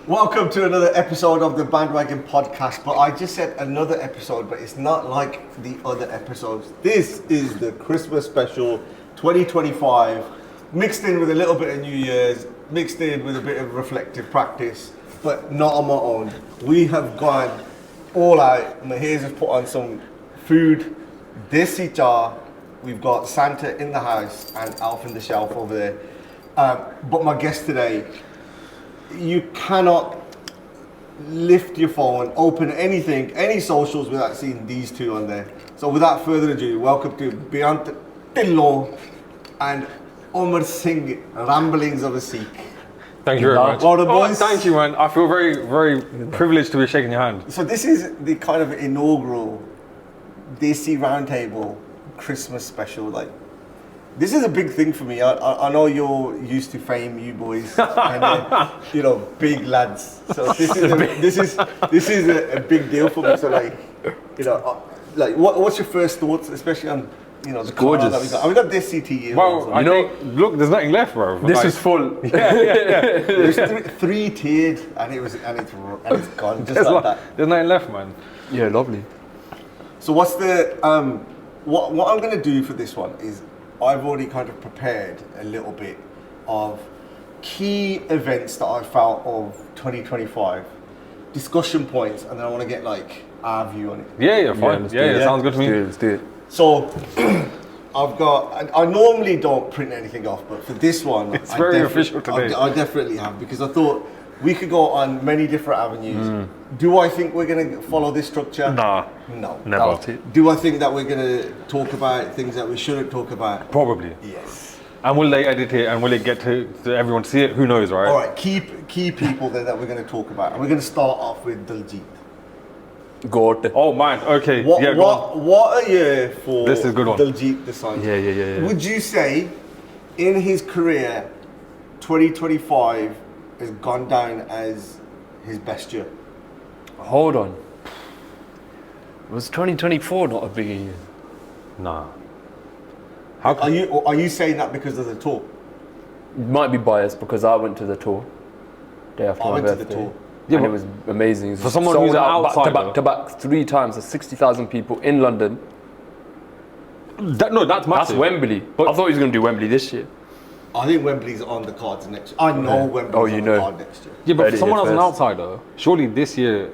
Welcome to another episode of the Bhandwagon Podcast. But I just said another episode, but it's not like the other episodes. This is the Christmas special 2025, mixed in with a little bit of New Year's, mixed in with a bit of reflective practice, but not on my own. We have gone all out. Mahesh has put on some food, desi jar. We've got Santa in the house and Elf in the shelf over there. But my guest today, you cannot lift your phone, open anything, any socials without seeing these two on there. So without further ado, welcome to Beant Dhillon and Amar Singh, Ramblings of a Sikh. Thank you very much. Well, the boys. Thank you, man. I feel very, very privileged to be shaking your hand. So this is the kind of inaugural Desi Roundtable Christmas special. Like, this is a big thing for me. I know you're used to fame, you boys, and big lads. So this is a big deal for me. So what's your first thoughts, especially on the gorgeous. That we got? We got this CT. Well, look, there's nothing left, bro. This is full. Yeah. There's three tiered, and it's gone just like that. There's nothing left, man. Yeah, lovely. So what's the what I'm gonna do for this one is I've already kind of prepared a little bit of key events that I felt of 2025, discussion points, and then I want to get like our view on it. Yeah, fine. Yeah, sounds good to me. Let's do it. So I've got. I normally don't print anything off, but for this one, it's very official today. I definitely have, because I thought we could go on many different avenues. Do I think we're going to follow this structure? Nah. No. Never. Do I think that we're going to talk about things that we shouldn't talk about? Probably. Yes. And will they edit it and will it get to everyone to see it? Who knows, right? All right, key people then that we're going to talk about. And we're going to start off with Diljit. God. Oh, man. Okay. What a year for This is a good one. Diljit Dosanjh. Yeah. Would you say in his career, 2025 has gone down as his best year? Hold on. Was 2024 not a big year? Nah. Are you saying that because of the tour? Might be biased because I went to the tour day after I my went birthday. to the tour. Yeah, And it was amazing. It was for someone sold who's an out outsider. to back 3 times, so 60,000 people in London. That's That's massive. Wembley. But- I thought he was going to do Wembley this year. I think Wembley's on the cards next year. I know Wembley's on the card next year. Yeah, but Heard for it someone here as an first. outsider, surely this year.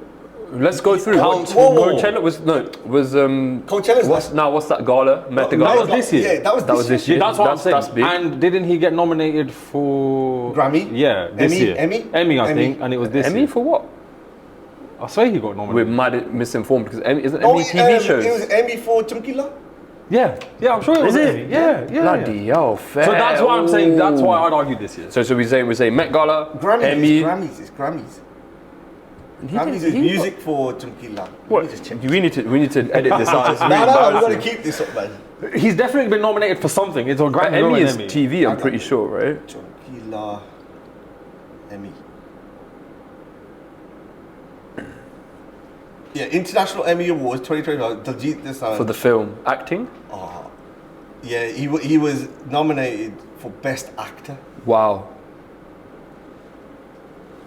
Let's go through. Whoa. Coachella was Coachella's what's that gala? Met the That gala. was this year. Yeah, that was this year. That's what I'm saying. That's big. And didn't he get nominated for Grammy? Yeah, this year. Emmy, I think, and it was this Emmy year. for what? I swear he got We're nominated. misinformed because isn't Emmy TV shows? It was Emmy for Chumkila. Yeah, I'm sure it was. Is Emmy. it? Yeah. Bloody hell, fair. So that's why I'm saying. That's why I'd argue this year. So we're saying Met Gala, Grammys. Emmy. It's Grammys. He Grammys did- is he music for Chumkila. What? Just check. We need to edit this out. It's really No, we got to embarrassing. keep this up, man. He's definitely been nominated for something. It's a Grammy. Emmy or is an Emmy. TV, I'm pretty sure, right? Chumkila Emmy. Yeah, International Emmy Awards 2025. Diljit Dosanjh. For the film acting. Yeah, he was nominated for Best Actor. Wow.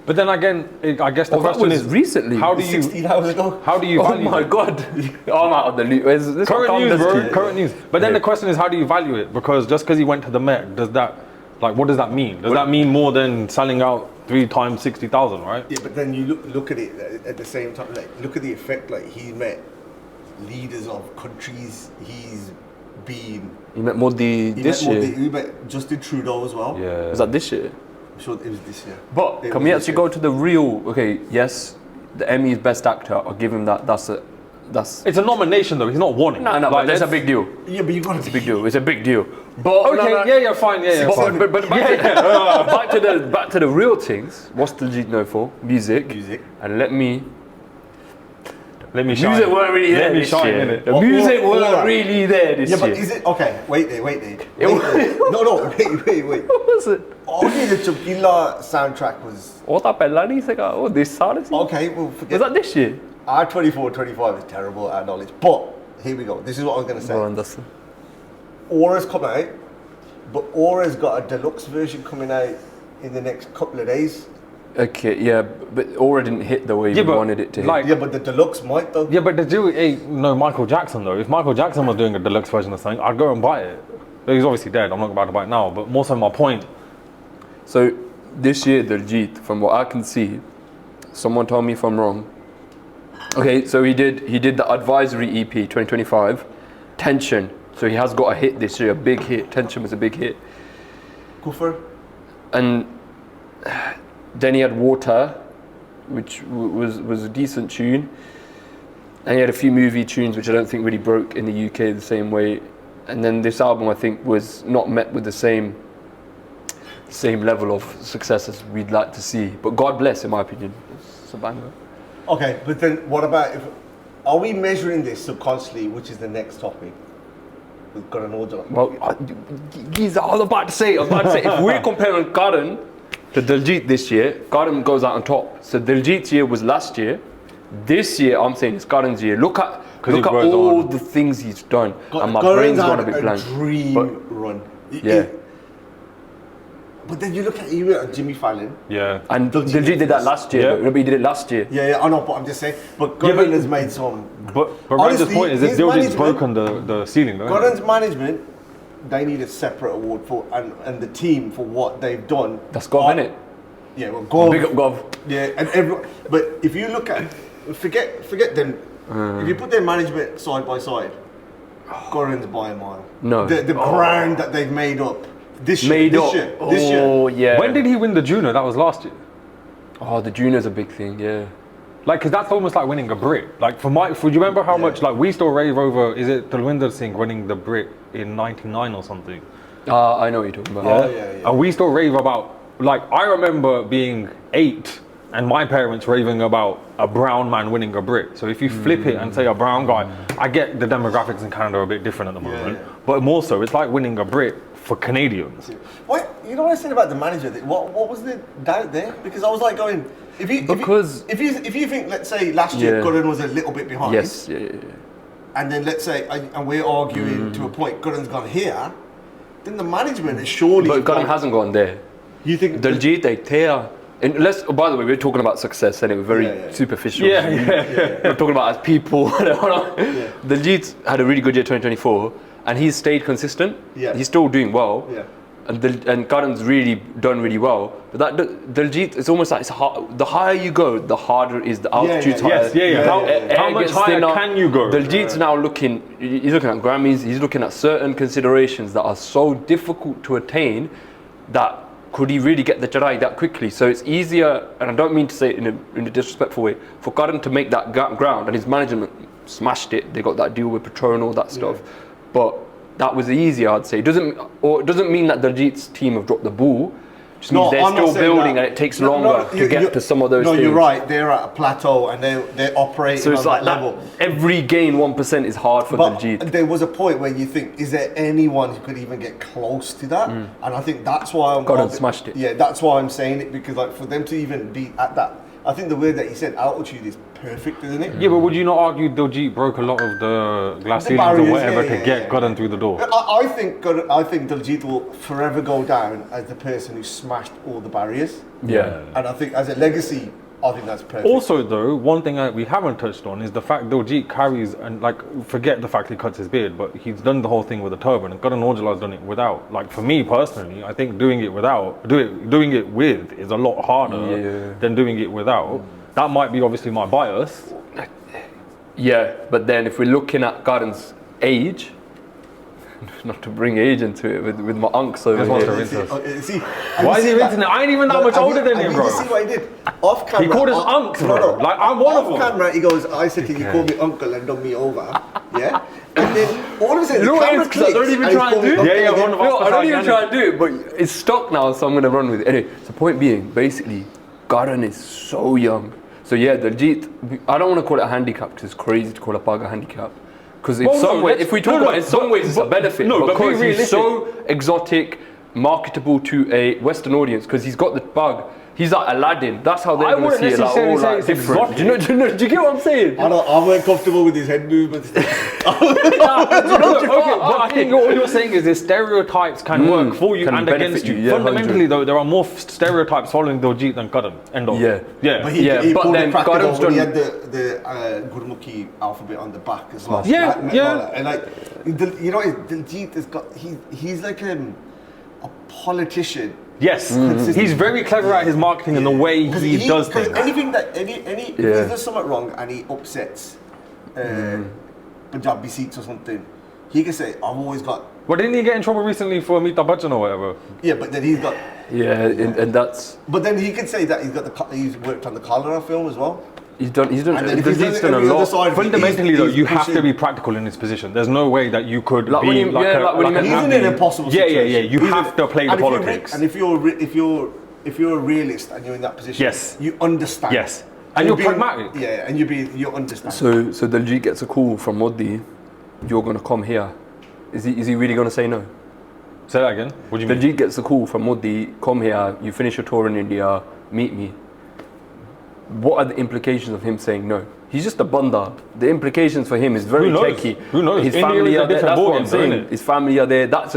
But then again, I guess the Oh, that question was is recently. How do you 16 hours ago. how do you Oh value my it? god. I'm out of the loop. This Current one news, comes bro. to- Current news. But then the question is, how do you value it? Because just because he went to the Met, does that, like, what does that mean? Does that mean more than selling out 3 times 60,000, right? Yeah, but then you look at it at the same time. Like, look at the effect. Like, he met leaders of countries. He's been. You met Modi this year. He met Justin Trudeau as well. Yeah. Was that this year? I'm sure it was this year. But It can was we this actually year. go to the real? Okay, yes, the Emmy is Best Actor. I'll give him that. That's. It's a nomination though. He's not winning. No, Like, but that's a let's- big deal. Yeah, but you got It's a big deal. It's a big deal. But Okay, yeah, fine, yeah, fine. But back to the real things. What's Diljit known for? Music. And let me shine. Music weren't really there Let me this shine, year. innit? The music What- weren't really there this Yeah, year. but is it okay? Wait there. was- No, wait. What was it? Only the Chumkila soundtrack was What up, Elani? Oh, this solid. okay. We'll forget. Was that this year? Our 24-25 is terrible at knowledge, but here we go. This is what I was gonna say. Go on, that's Aura's come out, but Aura's got a deluxe version coming out in the next couple of days. Okay, yeah, but Aura didn't hit the way you wanted it to hit. like, Yeah, but the deluxe might though. yeah, but the Jew ain't no Michael Jackson though. If Michael Jackson was doing a deluxe version of something, I'd go and buy it. He's obviously dead. I'm not about to buy it now. But more so, my point. So this year, Diljit, from what I can see, someone tell me if I'm wrong. Okay, so he did the Advisory EP 2025, Tension. So he has got a hit this year, a big hit. Tension was a big hit. Kufr. And then he had Water, which was a decent tune. And he had a few movie tunes which I don't think really broke in the UK the same way. And then this album, I think, was not met with the same level of success as we'd like to see. But God bless, in my opinion. It's a banger. Okay, but then what about are we measuring this subconsciously, which is the next topic? We've got an order. Well, geez, I was about to say, if we're comparing Karan to Diljit this year, Karan goes out on top. So Diljit's year was last year. This year, I'm saying it's Karan's year. Look at all the things he's done. And my brain's gone a bit blank. Dream run. Yeah. But then you look at you at Jimmy Fallon. Yeah. And Diljit did that last year. Yeah. Remember, he did it last year. Yeah, I know, but I'm just saying. But Karan has made some. But Honestly, Randy's point is that his Diljit's management- broken the ceiling, though. Karan's management, they need a separate award for, and the team for what they've done. That's Gov, innit? Yeah, well, Gov. Big up Gov. Yeah, and everyone. But if you look at, forget them. If you put their management side by side, Karan's by a mile. No. The brand that they've made up this year. Made this up. Year, this year. Oh, yeah. When did he win the Juno? That was last year. Oh, the Junior's a big thing, yeah. Like, cause that's almost like winning a Brit. Like, do you remember how much, like, we still rave over, is it Talwinder Singh winning the Brit in 99 or something? I know what you're talking about. Yeah. And we still rave about, like, I remember being 8 and my parents raving about a brown man winning a Brit. So if you flip it and say a brown guy, I get the demographics in Canada are a bit different at the moment, but more so, it's like winning a Brit for Canadians. What you know what I said about the manager? What was the doubt there? Because I was like going, if you think, let's say last year Karan was a little bit behind. Yes, yeah. And then let's say, and we're arguing to a point, Karan's gone here, then the management is surely. But Karan hasn't gone there. You think Diljit, they tear. By the way, we're talking about success and it was very superficial. Yeah. We're talking about as people. Diljit had a really good year 2024 and he's stayed consistent. Yeah. He's still doing well. Yeah. And Karan's really done really well. But Diljit, it's almost like the higher you go, the harder is the altitude's higher. How much higher can you go? Diljit's now he's looking at Grammys, he's looking at certain considerations that are so difficult to attain that could he really get the Charai that quickly? So it's easier, and I don't mean to say it in a disrespectful way, for Karan to make that ground, and his management smashed it. They got that deal with Patron, all that stuff. But that was easier, I'd say. It doesn't mean that Diljit's team have dropped the ball. It just means they're still building and it takes longer to get to some of those things. No, you're right. They're at a plateau and they're operating so it's on like that level. Every gain 1% is hard for Diljit. There was a point where you think, is there anyone who could even get close to that? And I think that's why Karan smashed it. Yeah, that's why I'm saying it, because like for them to even be at that, I think the word that he said, altitude, is perfect, isn't it? Yeah, but would you not argue Diljit broke a lot of the glass ceilings barriers, or whatever to get Karan through the door? I think Diljit will forever go down as the person who smashed all the barriers. Yeah. And I think as a legacy, I think that's perfect. Also, though, one thing that we haven't touched on is the fact Diljit carries, and like, forget the fact he cuts his beard, but he's done the whole thing with a turban, and Karan Aujla's done it without. Like, for me personally, I think doing it with is a lot harder than doing it without. That might be obviously my bias. Yeah, but then if we're looking at Karan's age, not to bring age into it with my unks over here. Why is he rinsing it? I ain't even that much older than him, bro. You see what I did? Off camera. He called us unks, bro. Like, I'm one of them. Off camera, he goes, I said, can you call me uncle and done me over? Yeah? And then all of a sudden, the camera clicks. I don't even try and do it. I don't even try and do it, but it's stuck now, so I'm going to run with it. Anyway, the point being, basically, Karan is so young. So yeah, Diljit, I don't want to call it a handicap because it's crazy to call a Paga handicap. Because in some ways it's a benefit. Because he's so exotic, marketable to a Western audience, because he's got the bug. He's like Aladdin. That's how they're I going to wouldn't see it. Like, necessarily all say like it's different. exotic. Do you get what I'm saying? I weren't comfortable with his head movements. Okay, but I think all you're saying is the stereotypes can work for you Can and benefit against you. you, yeah, Fundamentally, though, there are more stereotypes following Diljit than Karan. End of. Yeah. Yeah. But he but pulled then the cracker Karan's though when he done- had the Gurmukhi alphabet on the back as well. Yeah, yeah. And like, you know, Diljit has got, he's like a politician. Yes. Consistent. He's very clever at his marketing and the way he does things. Anything that, if he does something wrong and he upsets Punjabi Sikhs or something, he can say, I've always got. But didn't he get in trouble recently for Amitabh Bachchan or whatever? Yeah, but then he's got. Yeah, and that's But then he can say that he's worked on the Cholera film as well. he's done. And then if he's Diljit's done done a every other lot. side, Fundamentally, though, he's you have to pushing. be practical in his position. There's no way that you could Like be when he- like yeah, a, like when he like met- an He's in admin. an impossible Yeah, situation. yeah, yeah. You He's have to play the and politics. And if you're a realist and you're in that position, Yes. you understand. Yes. And you're being- pragmatic. Yeah, and you understand. So Diljit gets a call from Modi. You're going to come here. Is he really going to say no? Say that again. What do you mean? Diljit gets a call from Modi. Come here. You finish your tour in India. Meet me. What are the implications of him saying no? He's just a banda. The implications for him is very Who knows? tricky. Who knows? His India family is a are there. different That's what ballgame, I'm saying. isn't it? His family are there. That's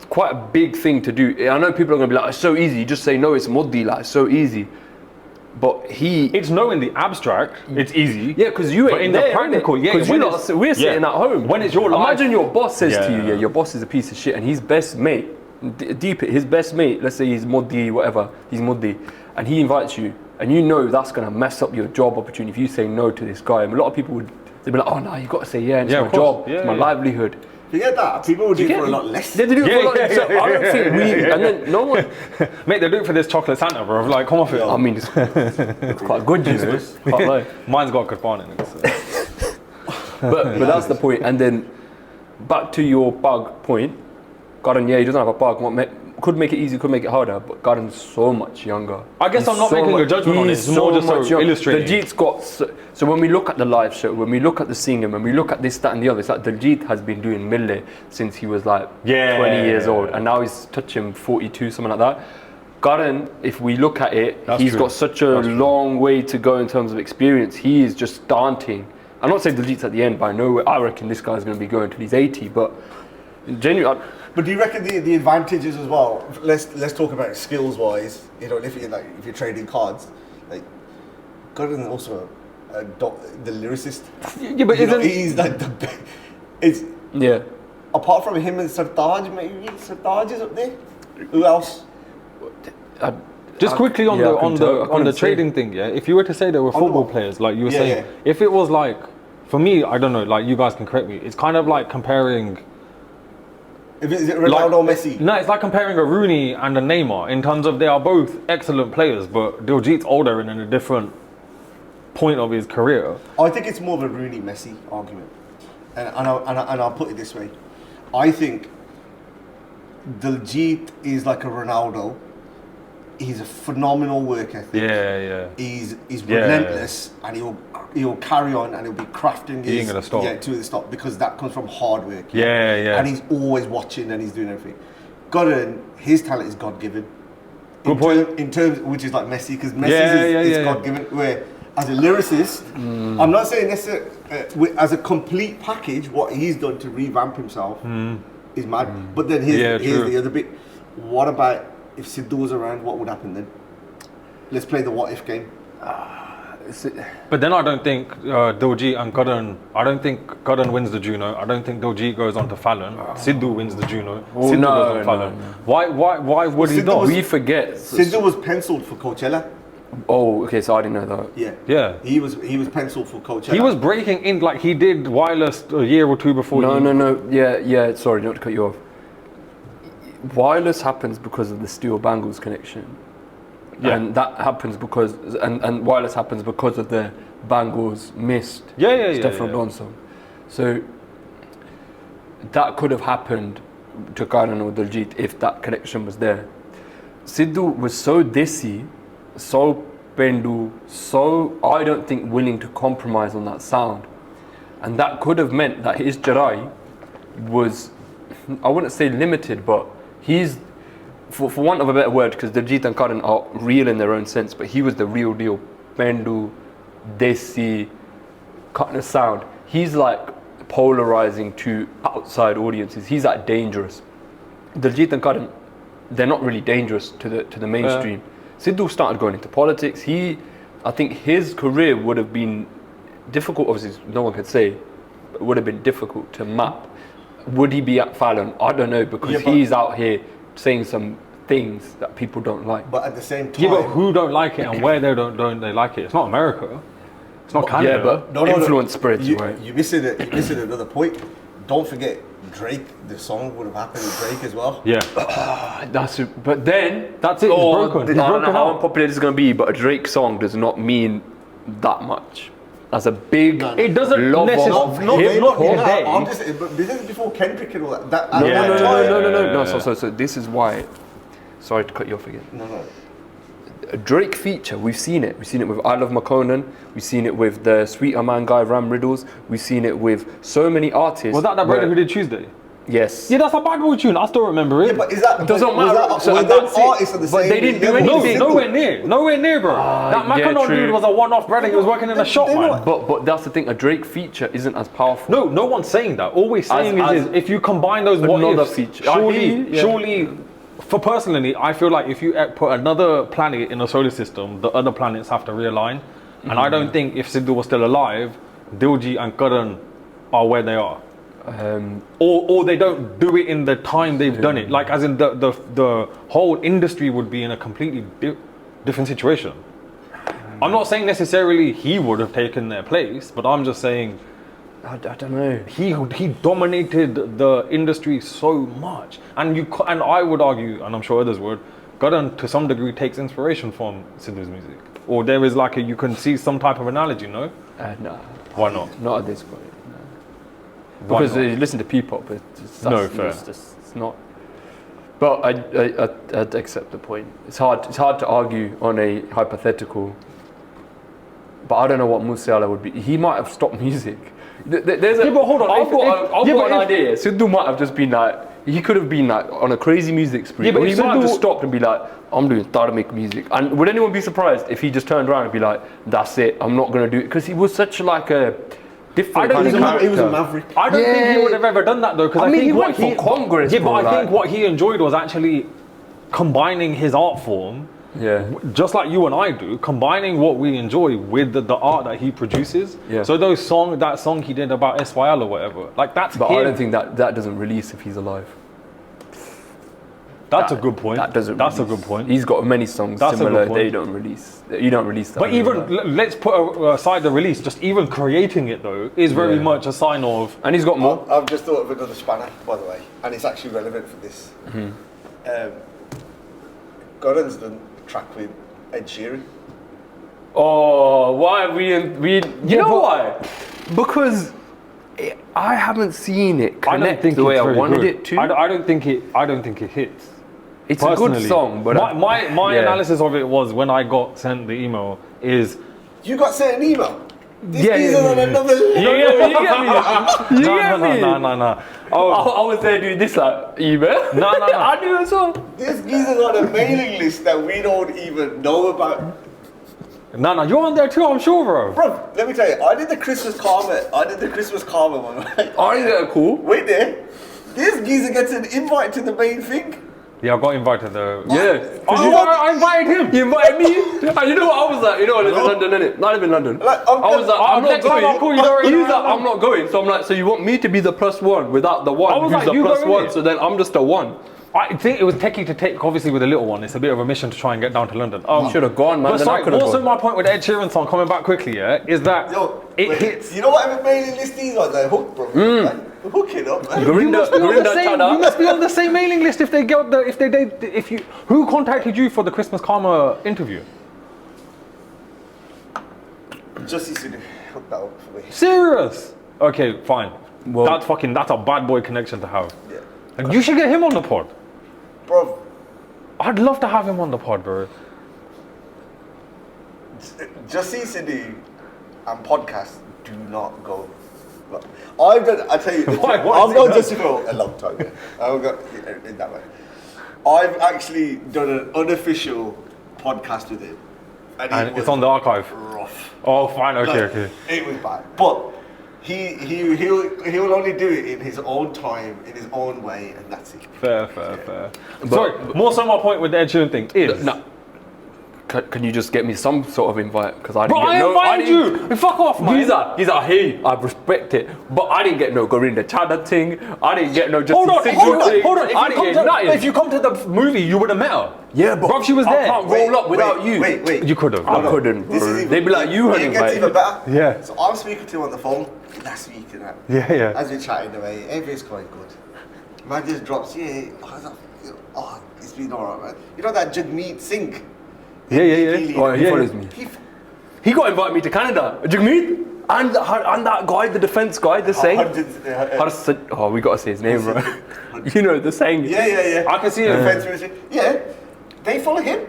quite a big thing to do. I know people are going to be like, it's so easy. You just say no. It's Modi. Like, it's so easy. But It's no in the abstract. It's easy. yeah, because you But ain't in there, the practical, yeah. Because when we're it's- sitting at home. When it's your life. Imagine your boss says to you, Yeah. yeah, your boss is a piece of shit, and his best mate, deep it, his best mate, let's say he's Modi, whatever, he's Modi, and he invites you, and you know that's gonna mess up your job opportunity if you say no to this guy. And a lot of people they'd be like, oh no, you got to say yeah, and it's Yeah, my of course. job, Yeah, it's my yeah. livelihood. Forget that. People will do it get for a me? lot less. They do it Yeah, for like, yeah, so yeah, I don't yeah, think we, yeah. and then no one. Mate, they do it for this chocolate Santa, bro. Like, come off it. I mean, it's quite good, you know. Can't lie. Mine's got a Kurban in it. So. But that's the point. And then back to your bug point, Karan, yeah, he doesn't have a bug. Could make it easy, could make it harder, but Karan's so much younger. I guess I'm not making a judgment on it. It's more just so illustrating. Diljit's got, so when we look at the live show, when we look at the singing, when we look at this, that and the other, it's like Diljit has been doing Mille since he was like 20 years old, and now he's touching 42, something like that. Karan, if we look at it, That's he's true. got such a long way to go in terms of experience. He is just starting. I'm not saying Diljit's at the end by nowhere. I reckon this guy's going to be going till he's 80, but genuinely, But do you reckon the advantages as well? Let's talk about it skills wise. You know, if you're trading cards, like Karan also the lyricist. Yeah, but You know, isn't he's like it's yeah. apart from him and Sartaj, maybe Sartaj is up there. Who else? just quickly on yeah, I the couldn't tell. I on couldn't the say. trading thing? Yeah, if you were to say there were football what? players, like you were Yeah, saying, yeah. if it was like, for me, I don't know, like you guys can correct me. It's kind of like comparing. Is it Ronaldo, Like, Messi? No, it's like comparing a Rooney and a Neymar in terms of they are both excellent players, but Diljit's older and in a different point of his career. I think it's more of a Rooney Messi argument, and I'll put it this way: I think Diljit is like a Ronaldo. He's a phenomenal work ethic. Yeah. He's Yeah. relentless, and he'll carry on, and he'll be crafting He ain't his gonna stop. to the stop because that comes from hard work. Yeah. And he's always watching and he's doing everything. Karan, his talent is God given. Good point. In terms, which is like Messi, because Messi Yeah, is yeah. God given. Where as a lyricist, I'm not saying necessarily as a complete package, what he's done to revamp himself is mad. But then here's true. the other bit. What about if Sidhu was around? What would happen then? Let's play the what if game. But then I don't think Diljit and Karan. I don't think Karan wins the Juno. I don't think Diljit goes on to Fallon. Sidhu wins the Juno. Sidhu no, goes on no, Fallon. no. Why would he Sidhu not? was- We forget. Sidhu was penciled for Coachella. Oh, okay, so I didn't know that. Yeah. Yeah. He was penciled for Coachella. He was breaking in like he did Wireless a year or two before. No. Yeah. Sorry, not to cut you off. Wireless happens because of the Steel Bangles connection. Yeah. And that happens because, and Wireless happens because of the Bangles missed Stefan Don song. So that could have happened to Karan or Diljit if that connection was there. Sidhu was so desi, so pendu, so I don't think willing to compromise on that sound. And that could have meant that his Jarai was, I wouldn't say limited, but for want of a better word, because Diljit and Karan are real in their own sense, but he was the real deal. Bendu, Desi, kind of sound. He's like polarizing to outside audiences. He's like dangerous. Diljit and Karan, they're not really dangerous to the mainstream. Sidhu started going into politics. I think his career would have been difficult. Obviously, no one could say, but it would have been difficult to map. Would he be at Fallon? I don't know, because he's out here saying some things that people don't like. But at the same time, Yeah, but who don't like it and where they don't they like it? It's not America. It's not Canada. Yeah, but influence spreads, right? You're missing another point. Don't forget, Drake, the song would have happened with Drake as well. Yeah. But then That's it, it's broken. I It's don't know broken how out. unpopular this is going to be, but a Drake song does not mean that much. As a big It doesn't lover necessarily- of not hip-hop. today. I'm just, but this is before Kendrick and all that. At No, that no, time- no, no, no, no. Yeah. So this is why. Sorry to cut you off again. No. A Drake feature, we've seen it. We've seen it with I Love McConan. We've seen it with the Sweeter Man guy, Ram Riddles. We've seen it with so many artists. Was that brother where- who did Tuesday? Yes. Yeah, that's a bad boy tune. I still remember it. Yeah, but is that Doesn't was matter. That, So were that's them it. artists on the But same they didn't do level? anything. Nowhere near, bro. that yeah, Mackinac true. dude was a one-off brother. He was working in a shop, they man. not- But that's the thing. A Drake feature isn't as powerful. No one's saying that. All we're saying As is if you combine those what another ifs, feature. I hear you, yeah. surely, for personally, I feel like if you put another planet in a solar system, the other planets have to realign. And I don't think if Sidhu was still alive, Diljit and Karan are where they are. Or they don't do it in the time they've done it. Like as in the whole industry would be in a completely different situation. I'm not saying necessarily he would have taken their place, but I'm just saying I don't know. he dominated the industry so much, and I would argue, and I'm sure others would, Karan to some degree takes inspiration from Sidhu's music, or there is like you can see some type of analogy, no? No. Why not? Not at this point. No. Why Because not? you listen to P-pop, it's fair. It's not. But I'd accept the point. It's hard to argue on a hypothetical. But I don't know what Musiala would be. He might have stopped music. There's a. Yeah, but hold on. I've got an if- idea. Sidhu might have just been like. He could have been like on a crazy music spree. Yeah, but Or he if might have Sidhu- just stopped and be like, I'm doing dharmic music. And would anyone be surprised if he just turned around and be like, that's it, I'm not going to do it? Because he was such like a different kind of character. He was a maverick. I don't think he would have ever done that though, because I mean, think he what went for Congress, Yeah, bro, but I like- think what he enjoyed was actually combining his art form. Yeah. Just like you and I do, combining what we enjoy with the art that he produces. Yeah. So that song he did about SYL or whatever, like that's But him. I don't think that doesn't release if he's alive. That's a good point. That doesn't. That's release. a good point. He's got many songs That's a good similar. point. They don't release. You don't release that. But even let's put aside the release. Just even creating it though is very Yeah. much a sign of. and he's got more. I've just thought of another spanner, by the way, and it's actually relevant for this. Karan's done a track with Ed Sheeran. Oh, why we? You know but- why? Because I haven't seen it I don't connect think the way it's I very wanted good. it to. I don't think it hits. It's a good Personally. song, but my yeah. analysis of it was when I got sent the email is You got sent an email. This Yeah, geezer's yeah, on yeah. another level. You get me? You get me? no. Oh, I was there doing this like email. No. I knew as well. This geezer's on a mailing list that we don't even know about. no, you're on there too, I'm sure, bro. Bro, let me tell you, I did the Christmas Karma one, right? Are you that cool? Wait there. This geezer gets an invite to the main thing. Yeah, I got invited though. Yeah. I invited him. You invited me? And you know what I was like? You know, I live in London, innit? I live in London. Like, I was like, I'm not next time going. I'll call you, don't worry, He was don't like, worry. I'm not going. So I'm like, so you want me to be the plus one without the I one was who's like, the you plus go one? in. So then I'm just a one. I think it was techie to take, obviously with a little one. It's a bit of a mission to try and get down to London. You should have gone, man. But Then I sorry, could have also gone. my point with the Ed Sheeran song, coming back quickly, yeah, is that it wait, hits. You know whatever mailing list these are? They're hooked, bro. Like, hook it up, man. You must be on the Gorinda same. Chada. You must be on the same mailing list if they get the who contacted you for the Christmas Karma interview? Just you to hook that up for me. Serious? Okay, fine. Well- That's a bad boy connection to have. Yeah. And you should get him on the pod. Bro, I'd love to have him on the pod, bro. Jussie City and podcast do not go. Look, I tell you, Why? I've What is known it? Jussie for a long time. Yeah. I've got in that way. I've actually done an unofficial podcast with him. And it it's on the archive. rough. Oh, fine. Okay, Like, okay. It was bad. But he'll only do it in his own time, in his own way, and that's it. Fair. Sorry, more so my point with the Ed Sheeran thing is... No. Can you just get me some sort of invite? Because I didn't Bro, get no. I invited you! Fuck off, man! He's like, hey, I respect it, but I didn't get no Gorinda Chada thing. I didn't get no just Hold on. thing. I didn't get nothing. If you come to the movie, you would have met her. Yeah, but Bro, she was there. I can't roll up without you. Wait. You could have. I couldn't. This is Bro. even- They'd be like, you had It gets invited. even better. Yeah. So I'm speaking to him on the phone last week and that. Yeah. As we're chatting away, everything's going good. Man just drops, oh, it's been alright, man. You know that Jagmeet Singh? Yeah. Oh, he follows me. He got invited me to Canada. Jagmeet and that guy, the defense guy, the saying. Oh, we gotta say his name, bro. You know the saying. Yeah. I can see it. Defense ministry. Yeah, they follow him.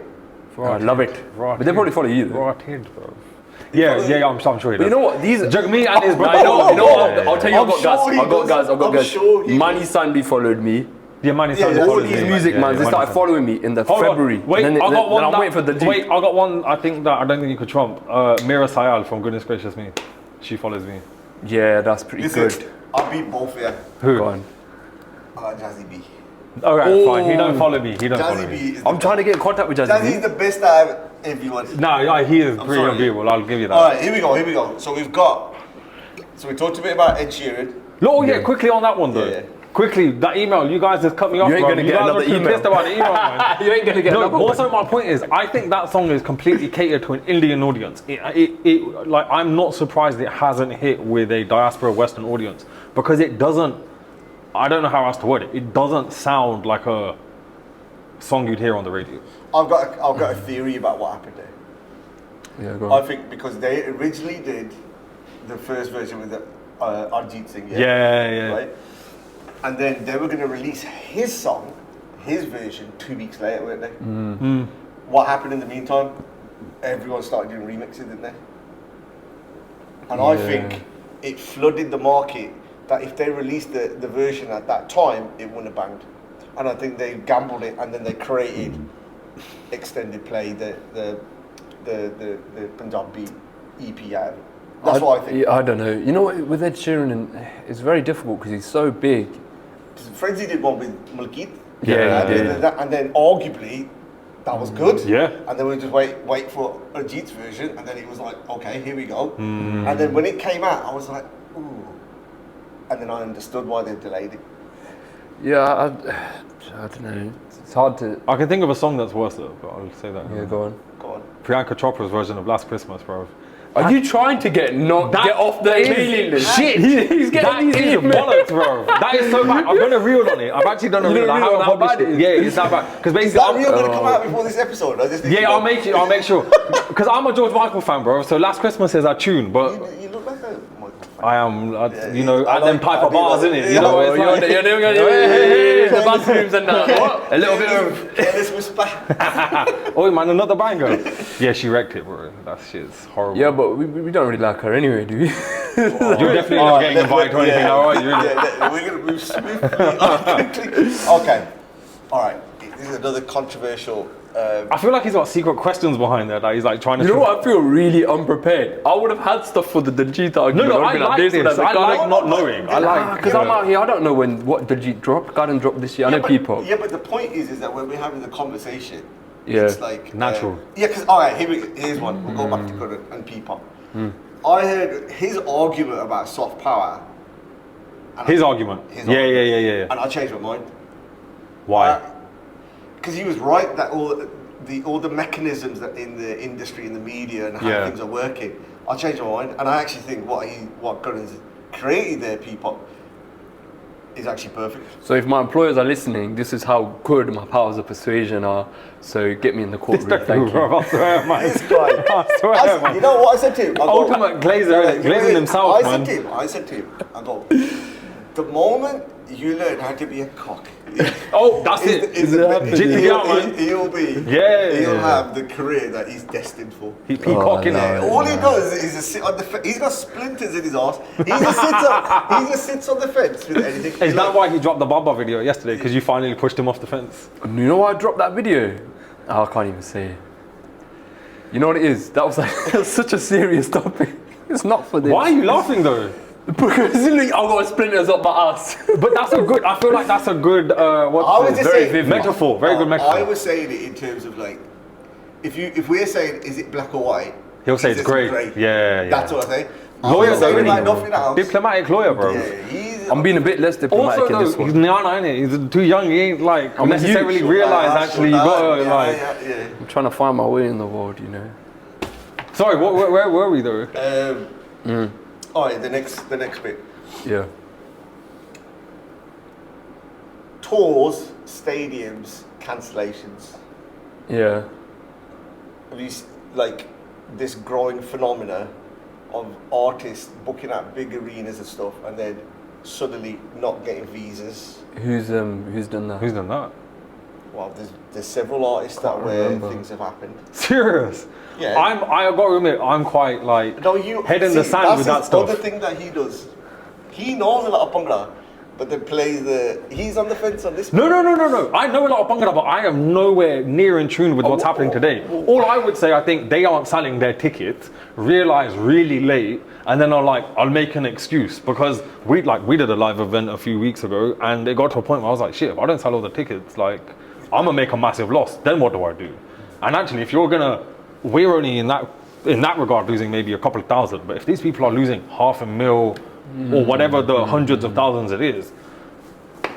I love it. But they probably follow you. Right hand, bro. Yeah, I'm sure he does. But you know what? These Jagmeet and his No, brother. you know what? I'll tell you, I'm sure he I've got does. guys. Sure he Manny Sandy followed me. Yeah, man, it's Yeah, on All Yeah, these yeah, music mans, they started following me in the February. Wait, and then, I got one. I'm waiting for the Diljit. Wait, I got one. I think that I don't think you could trump. Mira Sayal from Goodness Gracious Me. She follows me. Yeah, that's pretty Listen, good. I'll beat both of you. Who? Go on. Jazzy B. All right, Oh. fine. He don't follow me. He don't follow Jazzy B me. is I'm trying to get in contact with Jazzy's Jazzy. the best out of everyone. No, yeah, he is pretty sorry. unbeatable. I'll give you that. Alright, here we go. So we talked a bit about Ed Sheeran. No, yeah, quickly on that one though. Yeah. Quickly, that email, you guys just cut me off. You ain't bro. gonna You get guys another are too email. pissed about the email, man. You ain't gonna get No, another one. also my point is, I think that song is completely catered to an Indian audience. Like, I'm not surprised it hasn't hit with a diaspora Western audience because it doesn't. I don't know how else to word it. It doesn't sound like a song you'd hear on the radio. I've got a theory about what happened there. Yeah, go I on. think because they originally did the first version with the Arjit Singh. Yeah. Right? And then they were going to release his song, his version, 2 weeks later, weren't they? What happened in the meantime? Everyone started doing remixes, didn't they? And I think it flooded the market that if they released the version at that time, it wouldn't have banged. And I think they gambled it and then they created extended play, the Punjabi EP out of it. That's what I think. Yeah, I don't know. You know what? With Ed Sheeran, it's very difficult because he's so big. Frenzy did one with Malkit. Yeah, he did. And then arguably, that was good. Yeah. And then we just wait for Arjit's version, and then it was like, okay, here we go. And then when it came out, I was like, ooh. And then I understood why they delayed it. Yeah, I don't know. It's hard to. I can think of a song that's worse though, but I'll say that. Yeah, go on. Go on. Priyanka Chopra's version of Last Christmas, bro. Are you trying to get off the mailing list? Shit! He's getting That these is emails. bollocks, bro. That is so bad. I've done a reel on it. I've actually done a You reel. done I a reel haven't on how published bad it. it is? Yeah, it's that bad. Because Is basically, that reel going to come out before this episode? I just need to yeah, know. I'll make sure. Because I'm a George Michael fan, bro. So Last Christmas is our tune, but You look like a Michael fan. I am, you yeah. know, I and them like- type I of do bars, like- innit? yeah. You know, Oh, it's like, You're doing the bathrooms and that. a little bit of, Careless whisper. oh man, another banger. Yeah, she wrecked it, bro. That shit's horrible. Yeah, but we don't really like her anyway, do we? You're definitely not getting invited to anything now, are you? Yeah, we're going to move smoothly on quickly. Okay. All right. This is another controversial. I feel like he's got secret questions behind there that he's like trying to. You know what? I feel really unprepared. I would have had stuff for the Diljit argument. No, I I'd be like this. I like not knowing. I like because I'm out here. I don't know what Diljit dropped. Karan dropped this year. I know people. Yeah, but the point is that when we're having the conversation, Yeah. it's like Natural. Yeah, because all right, here's one. We'll go back to Karan and P-pop. I heard his argument about soft power. and His I- argument. his Yeah. argument, And I changed my mind. Why? Because he was right that all the mechanisms that in the industry, in the media, and how Yeah. things are working. I changed my mind, and I actually think what Karan's created there, P-pop, is actually perfect. So if my employers are listening, this is how good my powers of persuasion are. So get me in the courtroom. Thank you. Bro, I swear, man. This guy. I swear, man. You know what I said to him? I go, Ultimate glazer, glazing himself, I man. said to him, I go, the moment you learn how to be a cock, Oh, that's it. Is it happening? Jitty me out, man. He'll be. Yeah. He'll have the career that he's destined for. He peacocking Yeah, it. all he does is just sit on the fence. He's got splinters in his arse. He just sits on the fence with anything. Is that why he dropped the Baba video yesterday? Because you finally pushed him off the fence? You know why I dropped that video? Oh, I can't even say it. You know what it is? That was like such a serious topic. It's not for this. Why are you laughing though? Because I've got splinters up my ass. But that's a good, I feel like that's a good, Very vivid. metaphor, very good metaphor. I was saying it in terms of like, if we're saying, is it black or white? He'll say it's grey. Yeah. That's what I say. Lawyer I'm saying though, like nothing else. Diplomatic lawyer, bro. Yeah, I'm being a bit less diplomatic Also in though, this one. he's Niana, innit? He's too young, he ain't like I'm necessarily huge. realise actually you gotta like... Yeah. I'm trying to find my way in the world, you know. Sorry, where were we though? Alright, the next bit. Yeah. Tours, stadiums, cancellations. Yeah. Have you like this growing phenomena of artists booking out big arenas and stuff, and then suddenly not getting visas? Who's done that? Who's done that? Well, there's several artists that where remember. things have happened. Serious? Yeah. I gotta admit, I'm quite like No, you head in the see, sand with that that's stuff. the other thing that he does. He knows a lot of Bhangra, but then plays he's on the fence on this. No. I know a lot of Bhangra, but I am nowhere near in tune with what's happening today. All I would say, I think they aren't selling their tickets, realize really late, and then are like, I'll make an excuse because we did a live event a few weeks ago, and it got to a point where I was like, shit, if I don't sell all the tickets, like I'm gonna make a massive loss. Then what do I do? And actually, if we're only in that regard losing maybe a couple of thousand, but if these people are losing $500,000 or whatever the hundreds of thousands it is,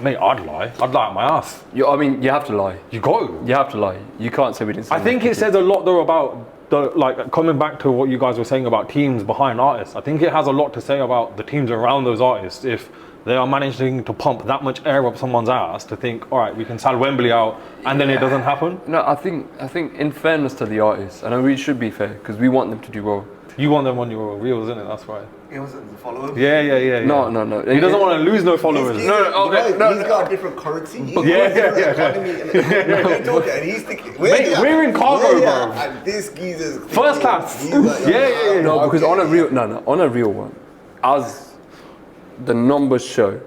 mate, I'd lie at my ass. You have to lie. You go. You have to lie. You can't say we didn't. I think it says a lot though about the like coming back to what you guys were saying about teams behind artists. I think it has a lot to say about the teams around those artists if they are managing to pump that much air up someone's ass to think, all right, we can sell Wembley out, and then it doesn't happen. No, I think in fairness to the artists, and we should be fair because we want them to do well. You want them on your reels, innit? That's right. He wasn't the follower. Yeah. No. He doesn't want to lose no followers. He's got a different currency. He's got a different economy. And he's thinking, we're in cargo, bro. And this geezer's First class. Yeah. No, because on a real one, as the numbers show,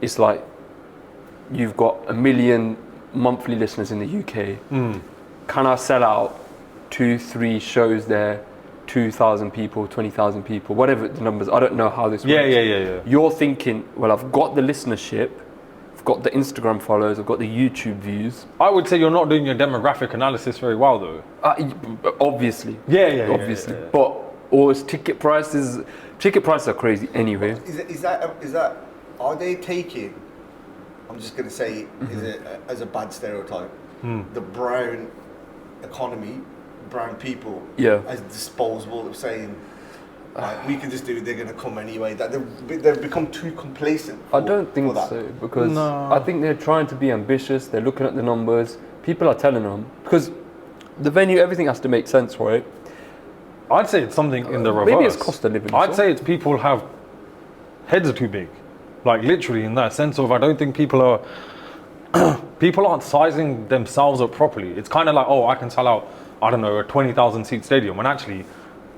it's like you've got 1 million monthly listeners in the UK. Can I sell out 2-3 shows there? 2,000 people, 20,000 people, whatever the numbers. I don't know how this works. Yeah. You're thinking, well, I've got the listenership, I've got the Instagram followers, I've got the YouTube views. I would say you're not doing your demographic analysis very well, though. Obviously. Yeah. But always ticket prices are crazy anyway. Is that? Are they taking? I'm just going to say, is it as a bad stereotype? The brown economy. Brown people as disposable of saying we can just do it, they're going to come anyway, that they've become too complacent I don't think so, because I think they're trying to be ambitious, they're looking at the numbers, people are telling them, because the venue, everything has to make sense, right? I'd say it's something in the reverse. Maybe it's cost of living. I'd say it's people have heads are too big, like literally in that sense of I don't think people aren't sizing themselves up properly. It's kind of like, oh, I can sell out, I don't know, a 20,000 seat stadium, when actually,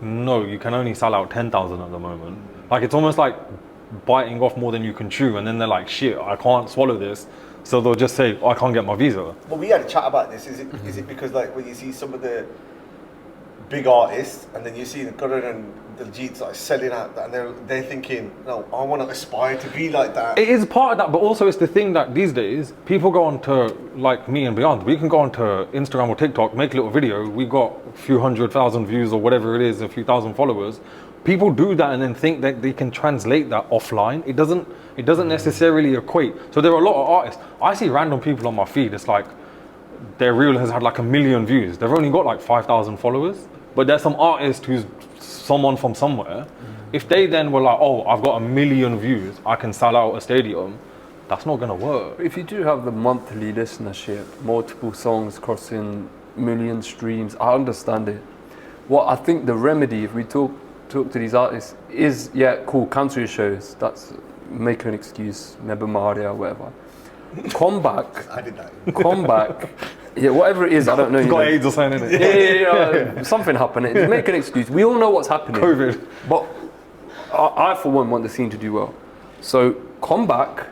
no, you can only sell out 10,000 at the moment. Like, it's almost like biting off more than you can chew, and then they're like, shit, I can't swallow this, so they'll just say, oh, I can't get my visa. Well, we had a chat about this. Is it because, like, when you see some of the big artists, and then you see the Karan and Diljit like selling out, and they're thinking, no, I want to aspire to be like that. It is part of that, but also it's the thing that these days people go on to, like me and Beyond, we can go on to Instagram or TikTok, make a little video, we got a few 100,000 views or whatever it is, a few thousand followers. People do that and then think that they can translate that offline. It doesn't necessarily equate. So there are a lot of artists. I see random people on my feed, it's like their reel has had like 1 million views. They've only got like 5,000 followers. But there's some artist who's someone from somewhere. If they then were like, oh, I've got 1 million views, I can sell out a stadium, that's not gonna work. If you do have the monthly listenership, multiple songs crossing million streams, I understand it. What I think the remedy, if we talk to these artists, is, yeah, cool, cancel your shows. That's make an excuse, never Maria, whatever. come back. I did that. Come back. Yeah, whatever it is, I don't know. He's got AIDS or something in it. Yeah. Something happened. Make an excuse. We all know what's happening. COVID. But I, for one, want the scene to do well. So come back.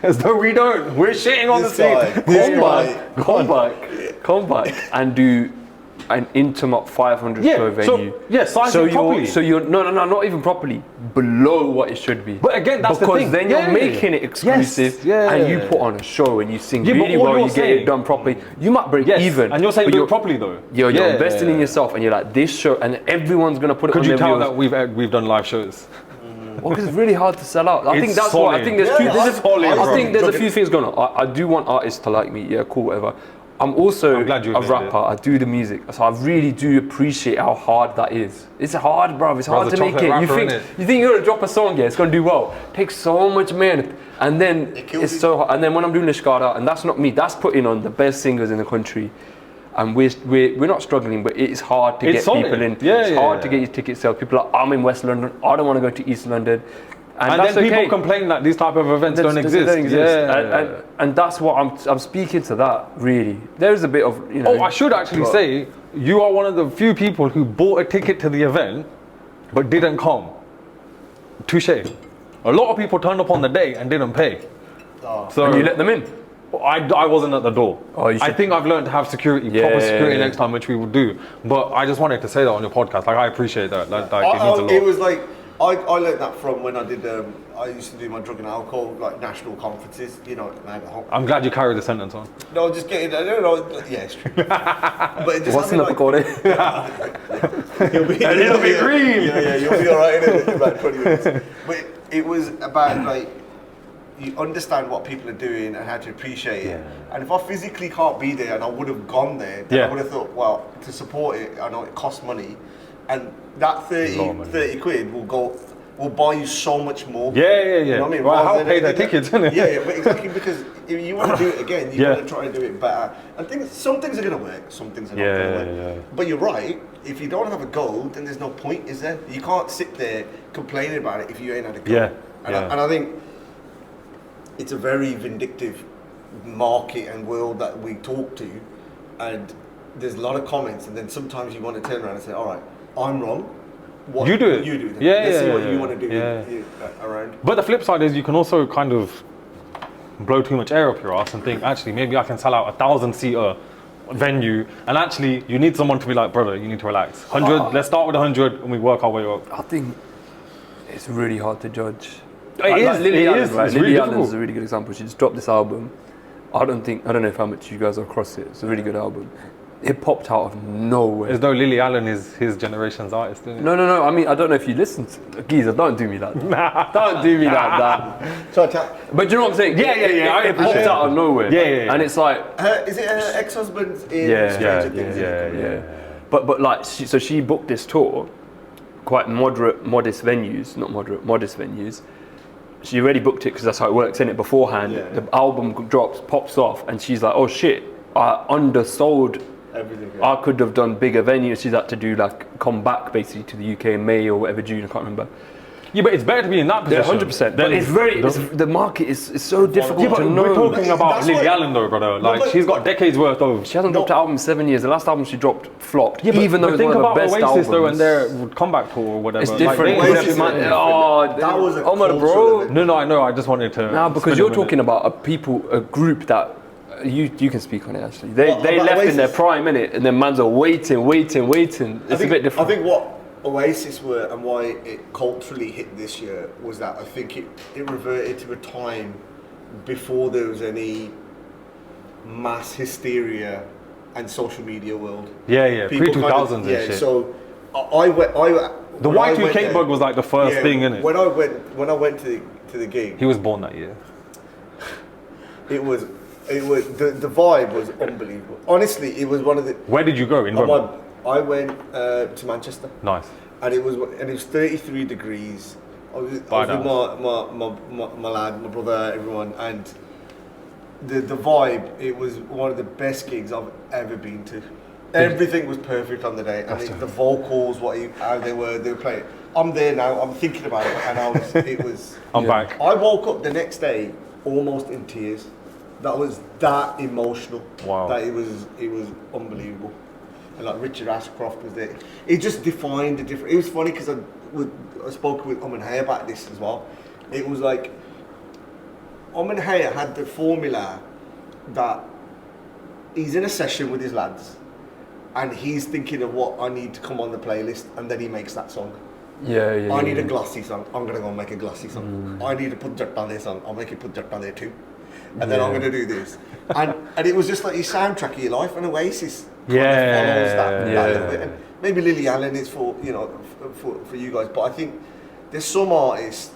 As though we don't. We're shitting on the scene. Come back, and do an intimate 500 show venue. Size it properly. So you're no, not even properly. Below what it should be. But again, that's the thing. Because then you're making it exclusive, and you put on a show and you sing really well. You get it done properly. You might break even. And you're saying do it properly though. You're investing in yourself, and you're like this show, and everyone's gonna put it. Could on you their tell videos. that we've done live shows? Well, because it's really hard to sell out. I think that's solid. what I think. There's Yeah, I think there's a few things going on. I do want artists to like me. Yeah, cool, whatever. I'm also glad you a admitted rapper. I do the music, so I really do appreciate how hard that is. It's hard, bro. It's hard to make it. You think you're gonna drop a song, yeah, it's gonna do well. It takes so much minute, and then it's so hard. And then when I'm doing the Shkada, and that's not me. That's putting on the best singers in the country. And we're not struggling, but it's hard to get people in. It's hard to get your ticket sales. People are like, I'm in West London. I don't want to go to East London. And that's then people complain that these type of events don't exist. Yeah. And that's what I'm speaking to that, really. There's a bit of, you know. Oh, I should actually say, you are one of the few people who bought a ticket to the event, but didn't come. Touche. A lot of people turned up on the day and didn't pay. So and you let them in? I wasn't at the door. I think I've learned to have security, proper security next time, which we will do. But I just wanted to say that on your podcast. Like, I appreciate that. It means a lot. It was like, I learned that from when I did, I used to do my drug and alcohol, like national conferences, you know. I'm glad you carried the sentence on. No, just kidding, I don't know, yeah, it's true. But it just what's in the Pakore? You'll be a little bit green. Yeah, you'll be alright in about 20 minutes. But it was about, like, you understand what people are doing and how to appreciate it. And if I physically can't be there and I would have gone there, then I would have thought, well, to support it, I know it costs money, and that 30 quid will buy you so much more. Yeah. You know what I mean? Well, I'll pay their tickets, isn't it? Yeah, but exactly, because if you want to do it again, you're going to try and do it better. And some things are going to work, some things are not going to work. Yeah. But you're right, if you don't have a goal, then there's no point, is there? You can't sit there complaining about it if you ain't had a goal. And I think it's a very vindictive market and world that we talk to, and there's a lot of comments, and then sometimes you want to turn around and say, all right, I'm wrong. What you do it. You do it. Let's see what you want to do around. But the flip side is you can also kind of blow too much air up your ass and think, actually, maybe I can sell out 1,000-seater venue, and actually you need someone to be like, brother, you need to relax. 100, let's start with 100 and we work our way up. I think it's really hard to judge. Lily Allen, right? Lily Allen's a really good example. She just dropped this album. I don't know how much you guys are across it. It's a really good album. It popped out of nowhere. As though Lily Allen is his generation's artist, isn't it? No. I mean, I don't know if you listened to Geezer, don't do me like that. Don't do me like that. But you know what I'm saying? Yeah. It popped out of nowhere. Yeah. And it's like... is it her ex-husband in Stranger Things? Yeah. But like, she booked this tour, quite modest venues. She already booked it because that's how it works, innit? Beforehand, the album drops, pops off, and she's like, oh shit, I undersold everything. I could have done bigger venues. She's had to do come back basically to the UK in May or whatever, June, I can't remember. Yeah, but it's better to be in that position. 100%. But the market is so difficult to know. We're talking about Lily Allen though, brother. Like, she's got decades worth of... She hasn't dropped an album in 7 years. The last album she dropped flopped, even though it was think one of about the best Oasis albums. though, and their comeback tour or whatever. It's different. That was a bro. No, I know. I just wanted to... No, because you're talking about a group that... You can speak on it actually. They left Oasis. In their prime, innit? And then man's are waiting. It's a bit different. I think what Oasis were and why it culturally hit this year was that I think it reverted to a time before there was any mass hysteria and social media world. Yeah. Pre-2000s and shit. So I went. The Y2K bug was like the first thing, innit? When I went to the gig, he was born that year. It was the vibe was unbelievable. Honestly, it was one of the. Where did you go in Rome? I went to Manchester. Nice. And it was 33 degrees. I was with my lad, my brother, everyone, and the vibe. It was one of the best gigs I've ever been to. Everything was perfect on the day, and the vocals, how they were playing. I'm there now. I'm thinking about it, and I'm back. I woke up the next day almost in tears. that was that emotional. Wow. That it was unbelievable. And like Richard Ashcroft was there. It just defined the difference. It was funny because I spoke with and Hay about this as well. It was like and Hay had the formula that he's in a session with his lads and he's thinking of what I need to come on the playlist, and then he makes that song. I need a glossy song. I'm gonna go and make a glossy song. I need to put Jat on there song. I'll make it put Jat on there too. And then I'm gonna do this. And it was just like his soundtrack of your life, and Oasis kind of follows that a little bit. And maybe Lily Allen is for for you guys, but I think there's some artists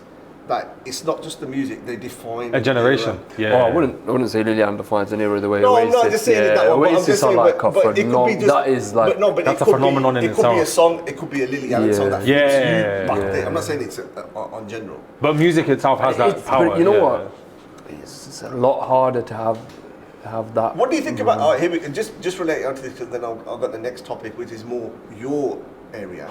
that it's not just the music, they define a generation. Well, I wouldn't say Lily Allen defines an era the way No, Oasis. I'm not just saying it that way. Oasis I'm just are saying, like but it could be just, that is like that's a phenomenon in itself. It could be a song. It could be a Lily Allen song that fits you back there. I'm not saying it's on general. But music itself has that power. But you know what? It's a lot harder to have that. What do you think about? Oh, here we go. Just relating onto this, because then I've got the next topic, which is more your area.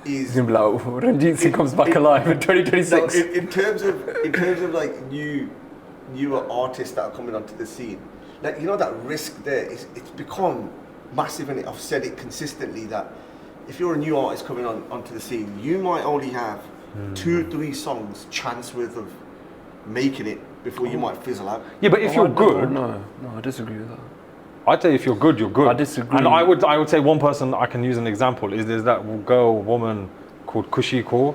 Is gonna be like Ranjit Singh comes back alive in 2026. No, in terms of like newer artists that are coming onto the scene, like that risk there it's become massive, and I've said it consistently that if you're a new artist coming onto the scene, you might only have 2-3 songs chance worth of making it before you might fizzle out. Yeah, but if you're good, no, I disagree with that. I'd say if you're good, you're good. I disagree. And I would say one person I can use an example is there's that woman called Kushi Kaur.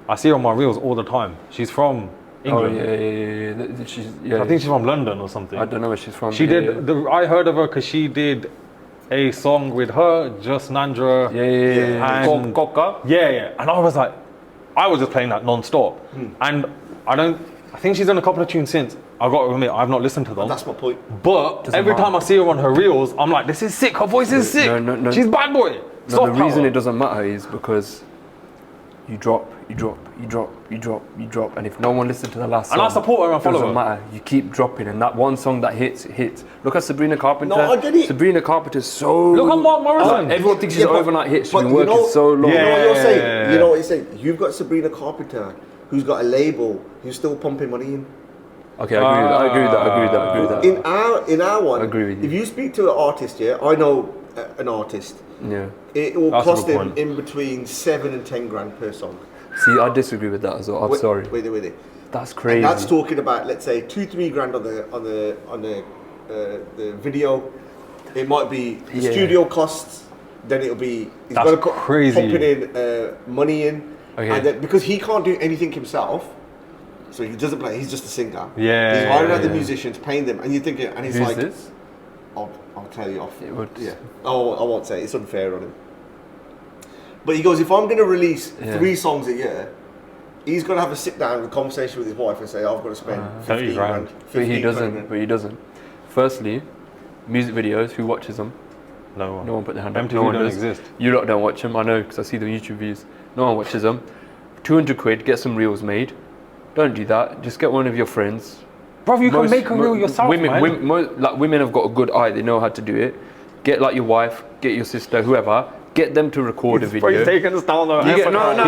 I see her on my reels all the time. She's from England. Oh yeah. I think she's from London or something. I don't know where she's from. She did. I heard of her because she did a song with her, Just Nandra. And Coca. Yeah. And I was like, I was just playing that non-stop. And I think she's done a couple of tunes since. I've got to admit, I've not listened to them. That's my point. But every time I see her on her reels, I'm like, this is sick. Her voice is sick. No. She's bad boy. No, the reason it doesn't matter is because you drop, and if no one listens to the last song, and I support her and follow her. Doesn't matter. You keep dropping, and that one song that hits. Look at Sabrina Carpenter. No, I get it. Sabrina Carpenter's so. Look at Mark Morrison. Everyone thinks she's an overnight hit. She's been but working so long. You know what you're saying? You know what you're saying? You've got Sabrina Carpenter, who's got a label, who's still pumping money in. Okay, I agree with that. In our one, I agree with you. If you speak to an artist, I know an artist. Yeah. It will That's cost a good him point. in between 7 and 10 grand per song. See, I disagree with that as well. I'm sorry. Wait it. That's crazy. And that's talking about, let's say, 2-3 grand on the video. It might be the studio costs. Then it'll be he's got to pumping in money in, and then, because he can't do anything himself. So he doesn't play. He's just a singer. He's hiring out the musicians, paying them, and you're thinking, and he's Who's like, this? I'll tell you off. It would. Yeah. Oh, I won't say it. It's unfair on him. But he goes, if I'm going to release 3 songs a year, he's going to have a sit down with a conversation with his wife and say, I've got to spend 15 grand. But he doesn't. Firstly, music videos. Who watches them? No one put their hand up. MTV No one don't does. exist. You lot don't watch them. I know because I see the YouTube views. No one watches them. 200 quid, get some reels made. Don't do that. Just get one of your friends. Bro, you can make a reel yourself, Women have got a good eye. They know how to do it. Get like your wife, get your sister, whoever. Get them to record a video. Bro, he's taking us down the he's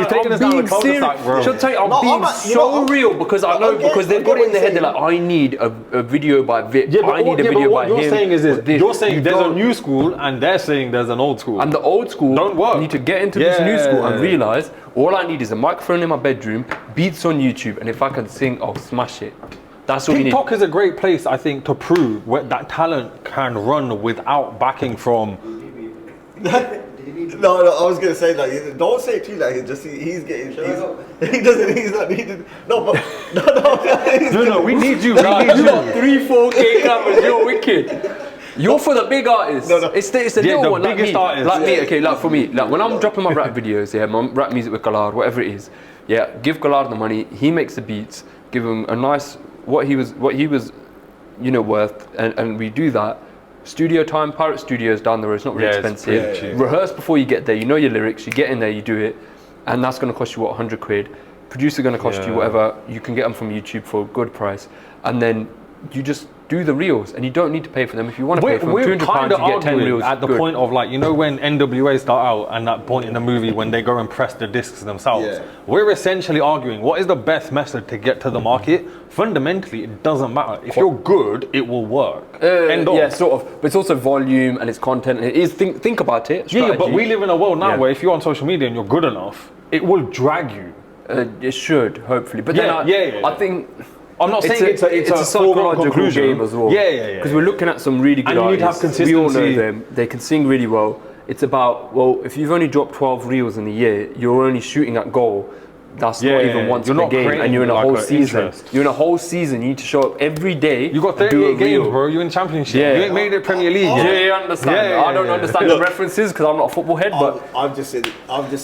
taking us down the cul-de-sac, bro. She'll tell you, I'm being so real because I know, because they've got it in their head. They're like, I need a video by Vic. I need a video by him. What you're saying is this. You're saying there's a new school and they're saying there's an old school. And the old school don't work. Need to get into this new school and realise all I need is a microphone in my bedroom, beats on YouTube, and if I can sing, I'll smash it. That's all you need. TikTok is a great place, I think, to prove that talent can run without backing from. No, I was gonna say like, don't say it too like just he's getting. He's not needed. No, but No, we need you. You got 3-4K cameras. You're wicked. You're for the big artists. No. It's the little one. Biggest artists. Like me. Okay, like for me, like when I'm dropping my rap videos, my rap music with Kalar, whatever it is. Yeah, give Kalar the money. He makes the beats. Give him a nice what he was, worth, and we do that. Studio time, Pirate Studios down the road. It's not really expensive. Rehearse before you get there. You know your lyrics. You get in there. You do it, and that's going to cost you 100 quid. Producer going to cost you whatever. You can get them from YouTube for a good price, and then you just do the reels, and you don't need to pay for them. If you want to pay for them, We're £200, kind you of get 10 arguing reels. at the point of like, you know, when NWA start out and that point in the movie when they go and press the discs themselves. Yeah. We're essentially arguing what is the best method to get to the market. Fundamentally, it doesn't matter. If you're good, it will work. End of. Yeah, sort of. But it's also volume and it's content. And it is think about it. Yeah, but strategy. we live in a world now Yeah. where if you're on social media and you're good enough, it will drag you. It should, hopefully. But Yeah, then yeah. I think I'm not saying it's a foregone psychological conclusion. game as well. Yeah. Because we're looking at some really good And you need to have artists. We all know consistency. them. They can sing really well. It's about, well, if you've only dropped 12 reels in a year, you're only shooting at goal. That's not even once You're per not game, creating and you're in a like whole a season. interest. You're in a whole season. You need to show up every day. You got and do a 38 games, reel. bro. You're in championship. Yeah. You ain't made it Premier League Yeah, yet. you understand. Yeah, I don't understand the references because I'm not a football head, but I've just said.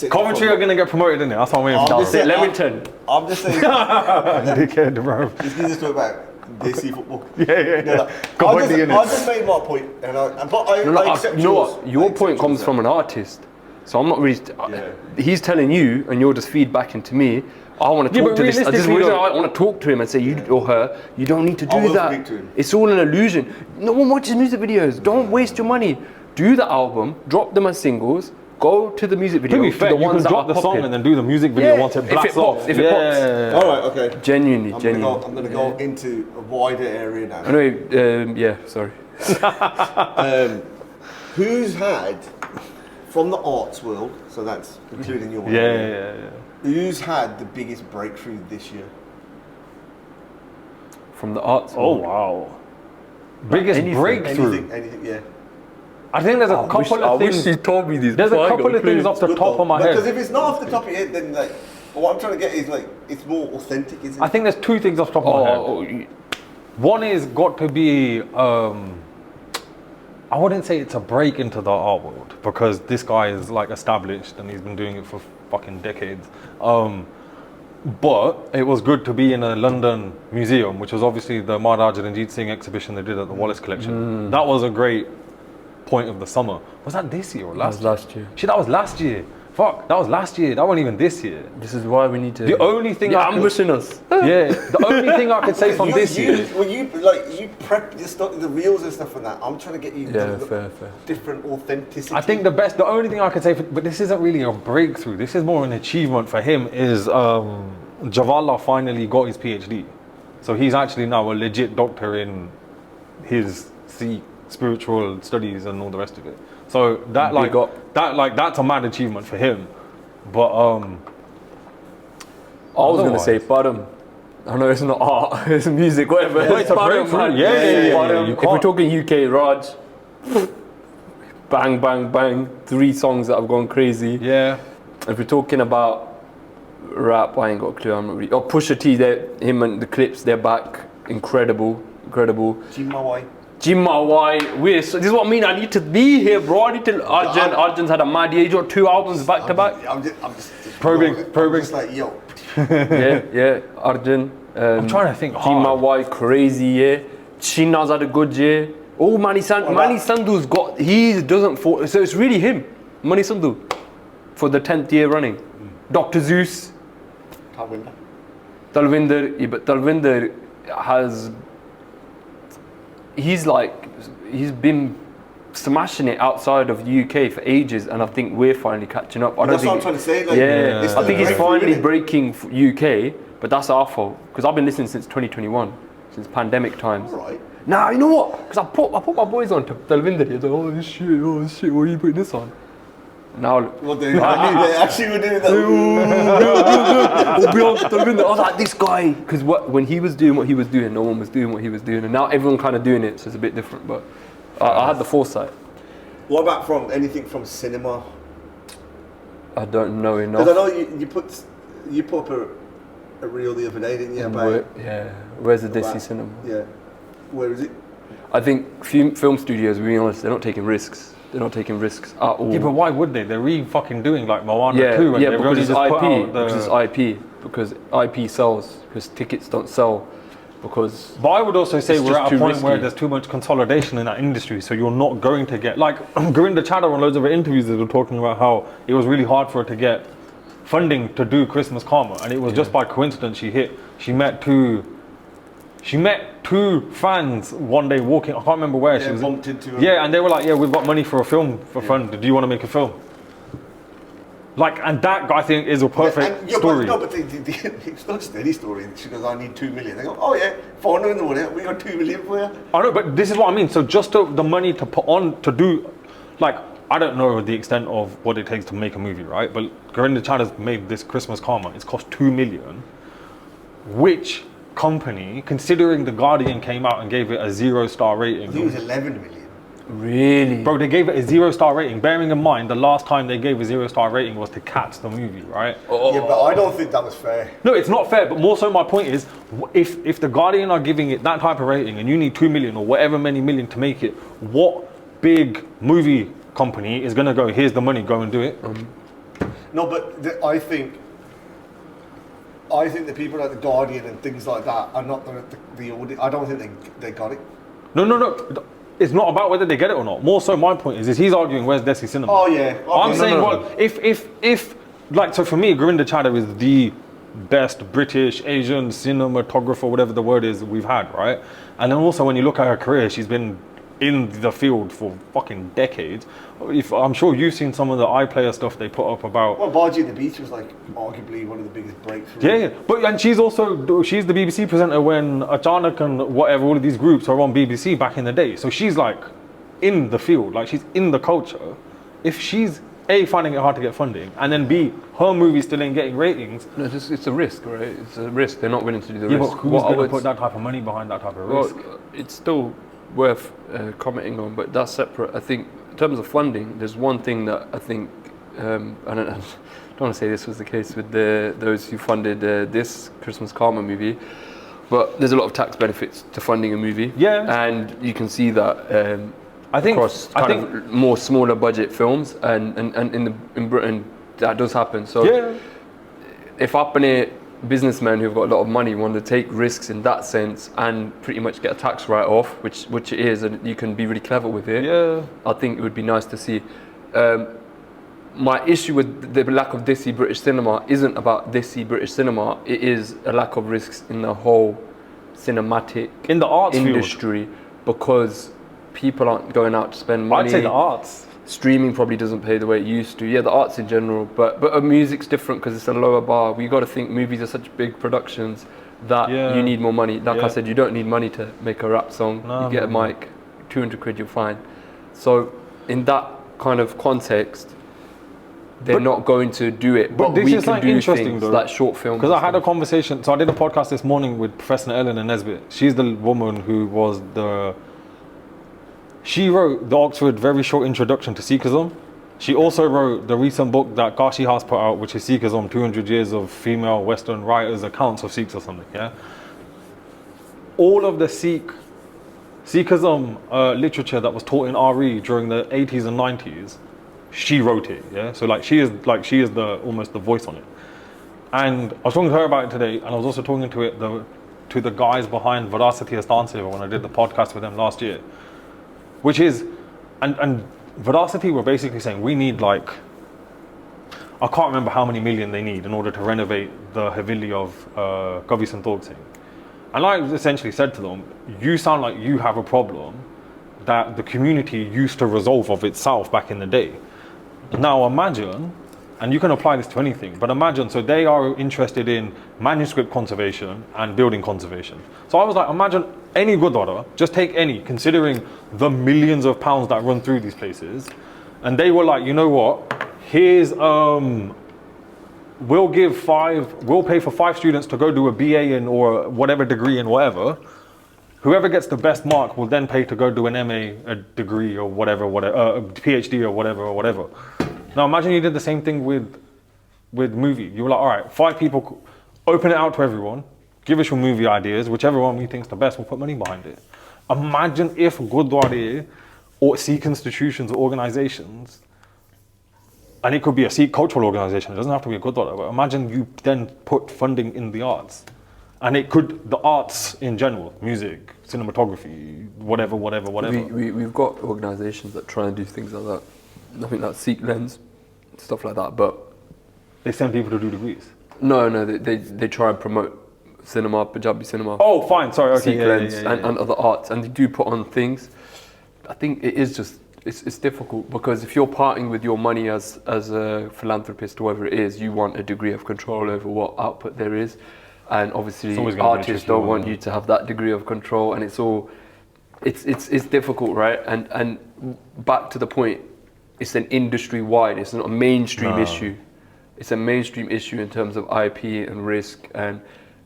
Coventry are going to get promoted in it. That's what I'm waiting for. just saying- Leamington. I'm just saying. Dickhead, bro. This is just talk about DC football. Yeah. No, Completely in I it. just made my point, and I accept You know yours. what? Your point comes from an artist, so I'm not really. He's telling you, and you're just feedback into me. I want to Yeah, talk but to this. This is the realistically reason though- I want to talk to him and say, you or her, you don't need to I do will that. speak to him. It's all an illusion. No one watches music videos. Don't waste your money. Do the album, drop them as singles, go to the music video. To be fair, the you ones can that drop are the song popping. and then do the music video Yeah, once it if it blasts pops, off. if it pops. All right, okay. Genuinely. I'm gonna go into a wider area now. Anyway, sorry. Who's had from the arts world? So that's including your. Yeah. Who's had the biggest breakthrough this year? From the arts. Oh wow. Biggest anything, breakthrough. Anything, yeah. I think there's a couple of things. wish you told me these. There's a before I couple got of things clue. off the Good top though. of my Because head. if it's not off the top of your head, then like, what I'm trying to get is like, it's more authentic, isn't it? I think there's two things off the top of my head. One is got to be, I wouldn't say it's a break into the art world because this guy is like established and he's been doing it for fucking decades. But it was good to be in a London museum, which was obviously the Maharaj Ranjit Singh exhibition they did at the Wallace Collection. That was a great point of the summer. Was that this year or last year? last year. Shit, that was last year. Fuck, that was last year. That wasn't even this year. This is why we need to. The only thing I could- ambushing us. Yeah, the only thing I could say from this year. When you prep your stuff, the reels and stuff and that, I'm trying to get you Yeah, the fair. different authenticity. I think the only thing I could say, but this isn't really a breakthrough, this is more an achievement for him, is Jawaharlal finally got his PhD. So he's actually now a legit doctor in his Sikh spiritual studies and all the rest of it. So that's a mad achievement for him. But I was going to say Padam. I know it's not art, it's music, whatever. Yeah, it's a breakthrough. Man. Yeah. Padam. You If we're can't- talking UK, Raj, bang, bang, bang, 3 songs that have gone crazy. yeah, If we're talking about rap, I ain't got a clue. I'm not really. Oh, Pusha T, him and the clips, they're back. Incredible. Jimawai, this is what I mean. I need to be here, bro. I need to. Arjun's had a mad year. He got 2 albums back to back. I'm just Probing. I'm just like, yo. Yeah. Arjun. I'm trying to think hard. Jimawai, crazy year. China's had a good year. Oh, Mani Sandhu's got. He doesn't fall. So it's really him, Mani Sandhu, for the 10th year running. Dr. Zeus. Talvinder. Yeah, but Talvinder has. He's been smashing it outside of the UK for ages, and I think we're finally catching up. That's what I'm trying to say. Like, I think he's breakthrough, finally innit? breaking UK, but that's our fault because I've been listening since 2021, since pandemic times. All right. Nah, you know what? Because I put my boys on to Talvinder. He's like, oh shit, what are you putting this on? Now, Well, they actually were doing that. I was like, this guy, because when he was doing what he was doing, no one was doing what he was doing, and now everyone kind of doing it, so it's a bit different. But I had the foresight. What about from anything from cinema? I don't know enough. Because I know you put up a reel the other day, didn't you? Where's the Desi about- cinema? Yeah. Where is it? I think film studios, being honest, they're not taking risks. They're not taking risks at all. Yeah, but why would they? They're fucking doing like Moana 2 and they've because only it's just put IP. out the... Because IP sells. Because tickets don't sell. Because. But I would also say It's we're just at a too point where risky. there's too much consolidation in that industry, so you're not going to get like Gurinder Chadha on loads of her interviews they were talking about how it was really hard for her to get funding to do Christmas Karma, and it was just by coincidence she met two She met 2 fans one day walking. I can't remember where she was. Bumped into them. Yeah, and they were like, "Yeah, we've got money for a film for fun. Do you want to make a film?" Like, and that I think is a perfect story. But it's not just any story. She goes, "I need 2 million." They go, "Oh yeah, 400 in the money. We got 2 million for you." I know, but this is what I mean. So just the money to put on to do, like, I don't know the extent of what it takes to make a movie, right? But Karan has made this Christmas Karma. It's cost 2 million. Which company, considering The Guardian came out and gave it a 0-star rating? I think it was 11 million. Really? Bro, they gave it a 0-star rating. Bearing in mind, the last time they gave a 0-star rating was to Cats, the movie, right? Yeah, but I don't think that was fair. No, it's not fair. But more so, my point is, if The Guardian are giving it that type of rating, and you need 2 million or whatever many million to make it, what big movie company is gonna go, "Here's the money, go and do it"? No, but I think the people at The Guardian and things like that are not the audit. I don't think they got it. No. It's not about whether they get it or not. More so, my point is he's arguing where's Desi Cinema. Oh yeah. Okay. I'm saying, well, if like, so for me, Gurinder Chadha is the best British Asian cinematographer, whatever the word is, we've had, right? And then also when you look at her career, she's been in the field for fucking decades. I'm sure you've seen some of the iPlayer stuff they put up about. Well, Bargy and the Beach was like arguably one of the biggest breakthroughs. Yeah, but and she's the BBC presenter when Achanak and whatever, all of these groups are on BBC back in the day. So she's like in the field, like she's in the culture. If she's A, finding it hard to get funding, and then B, her movie still ain't getting ratings. No, it's a risk, right? It's a risk. They're not willing to do the Yeah, risk. but who's going to put that type of money behind that type of risk? Well, it's still worth commenting on, but that's separate. I think in terms of funding, there's one thing that I think, I don't want to say this was the case with those who funded this Christmas Karma movie, but there's a lot of tax benefits to funding a movie. Yeah. And you can see that I think across of more smaller budget films, and in Britain that does happen. So yeah. if Apne businessmen who've got a lot of money want to take risks in that sense and pretty much get a tax write-off, which it is, and you can be really clever with it. Yeah. I think it would be nice to see. My issue with the lack of Desi British cinema isn't about Desi British cinema. It is a lack of risks in the whole cinematic In the arts industry because people aren't going out to spend money. I'd say the arts. Streaming probably doesn't pay the way it used to. Yeah, the arts in general, but music's different because it's a lower bar. We got to think movies are such big productions that you need more money. Like I said, you don't need money to make a rap song. You get a mic, 200 quid, you're fine. So in that kind of context, they're not going to do it. But this we is can like do interesting things though, like short films. Because I had a conversation. So I did a podcast this morning with Professor Ellen and Nesbitt. She's the woman who was She wrote the Oxford Very Short Introduction to Sikhism. She also wrote the recent book that Kashi House put out, which is Sikhism, 200 Years of Female Western Writers' Accounts of Sikhs or something, yeah? All of the Sikhism literature that was taught in RE during the 80s and 90s, she wrote it, yeah? So she is almost the voice on it. And I was talking to her about it today, and I was also talking to the guys behind Varasati Astan Seva when I did the podcast with them last year. Which is, and Veracity were basically saying we need I can't remember how many million they need in order to renovate the Havili of Kavi Santokh Singh. And I essentially said to them, you sound like you have a problem that the community used to resolve of itself back in the day. Now imagine, and you can apply this to anything, but imagine, so they are interested in manuscript conservation and building conservation. So I was like, imagine any Gurdwara, just take any, considering the millions of pounds that run through these places. And they were like, you know what, here's, we'll pay for 5 students to go do a BA in or whatever degree in whatever. Whoever gets the best mark will then pay to go do an MA, a degree or whatever, a PhD or whatever. Now imagine you did the same thing with movie. You were like, all right, 5 people, open it out to everyone, give us your movie ideas, whichever one we think's the best, we'll put money behind it. Imagine if Gurdwara or Sikh institutions or organizations, and it could be a Sikh cultural organization, it doesn't have to be a Gurdwara, but imagine you then put funding in the arts. And it could, the arts in general, music, cinematography, whatever. We've got organizations that try and do things like that. Nothing like Sikh Lens, stuff like that, but they send people to do degrees. No, they try and promote cinema, Punjabi cinema. Oh, fine. Sorry. Okay. Sequence Yeah. and other arts, and they do put on things. I think it is just it's difficult because if you're parting with your money as a philanthropist, whoever it is, you want a degree of control over what output there is, and obviously artists don't want you to have that degree of control, and it's difficult, right? And back to the point, it's an industry wide. It's not a mainstream issue. It's a mainstream issue in terms of IP and risk, and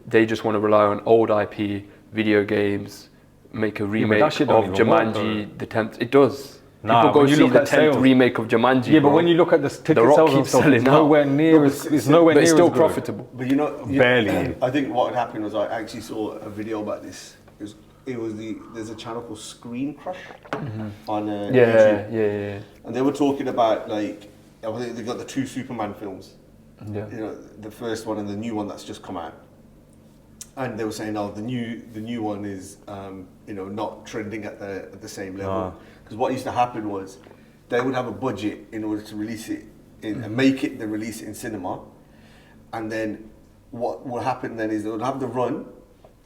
they just want to rely on old IP, video games. Make a remake of Jumanji, the 10th. It does. People go see the 10th remake of Jumanji. Yeah, but when you look at the ticket sales and stuff, it's nowhere near as it's nowhere near as still profitable. But you know, barely. I think what had happened was I actually saw a video about this. There's a channel called Screen Crush on YouTube. Yeah. And they were talking about like I think they got the 2 Superman films. Yeah. You know, the first one and the new one that's just come out. And they were saying, oh, the new one is, not trending at the same level. Because what used to happen was, they would have a budget in order to release it and make it. They release it in cinema, and then what will happen then is they would have the run,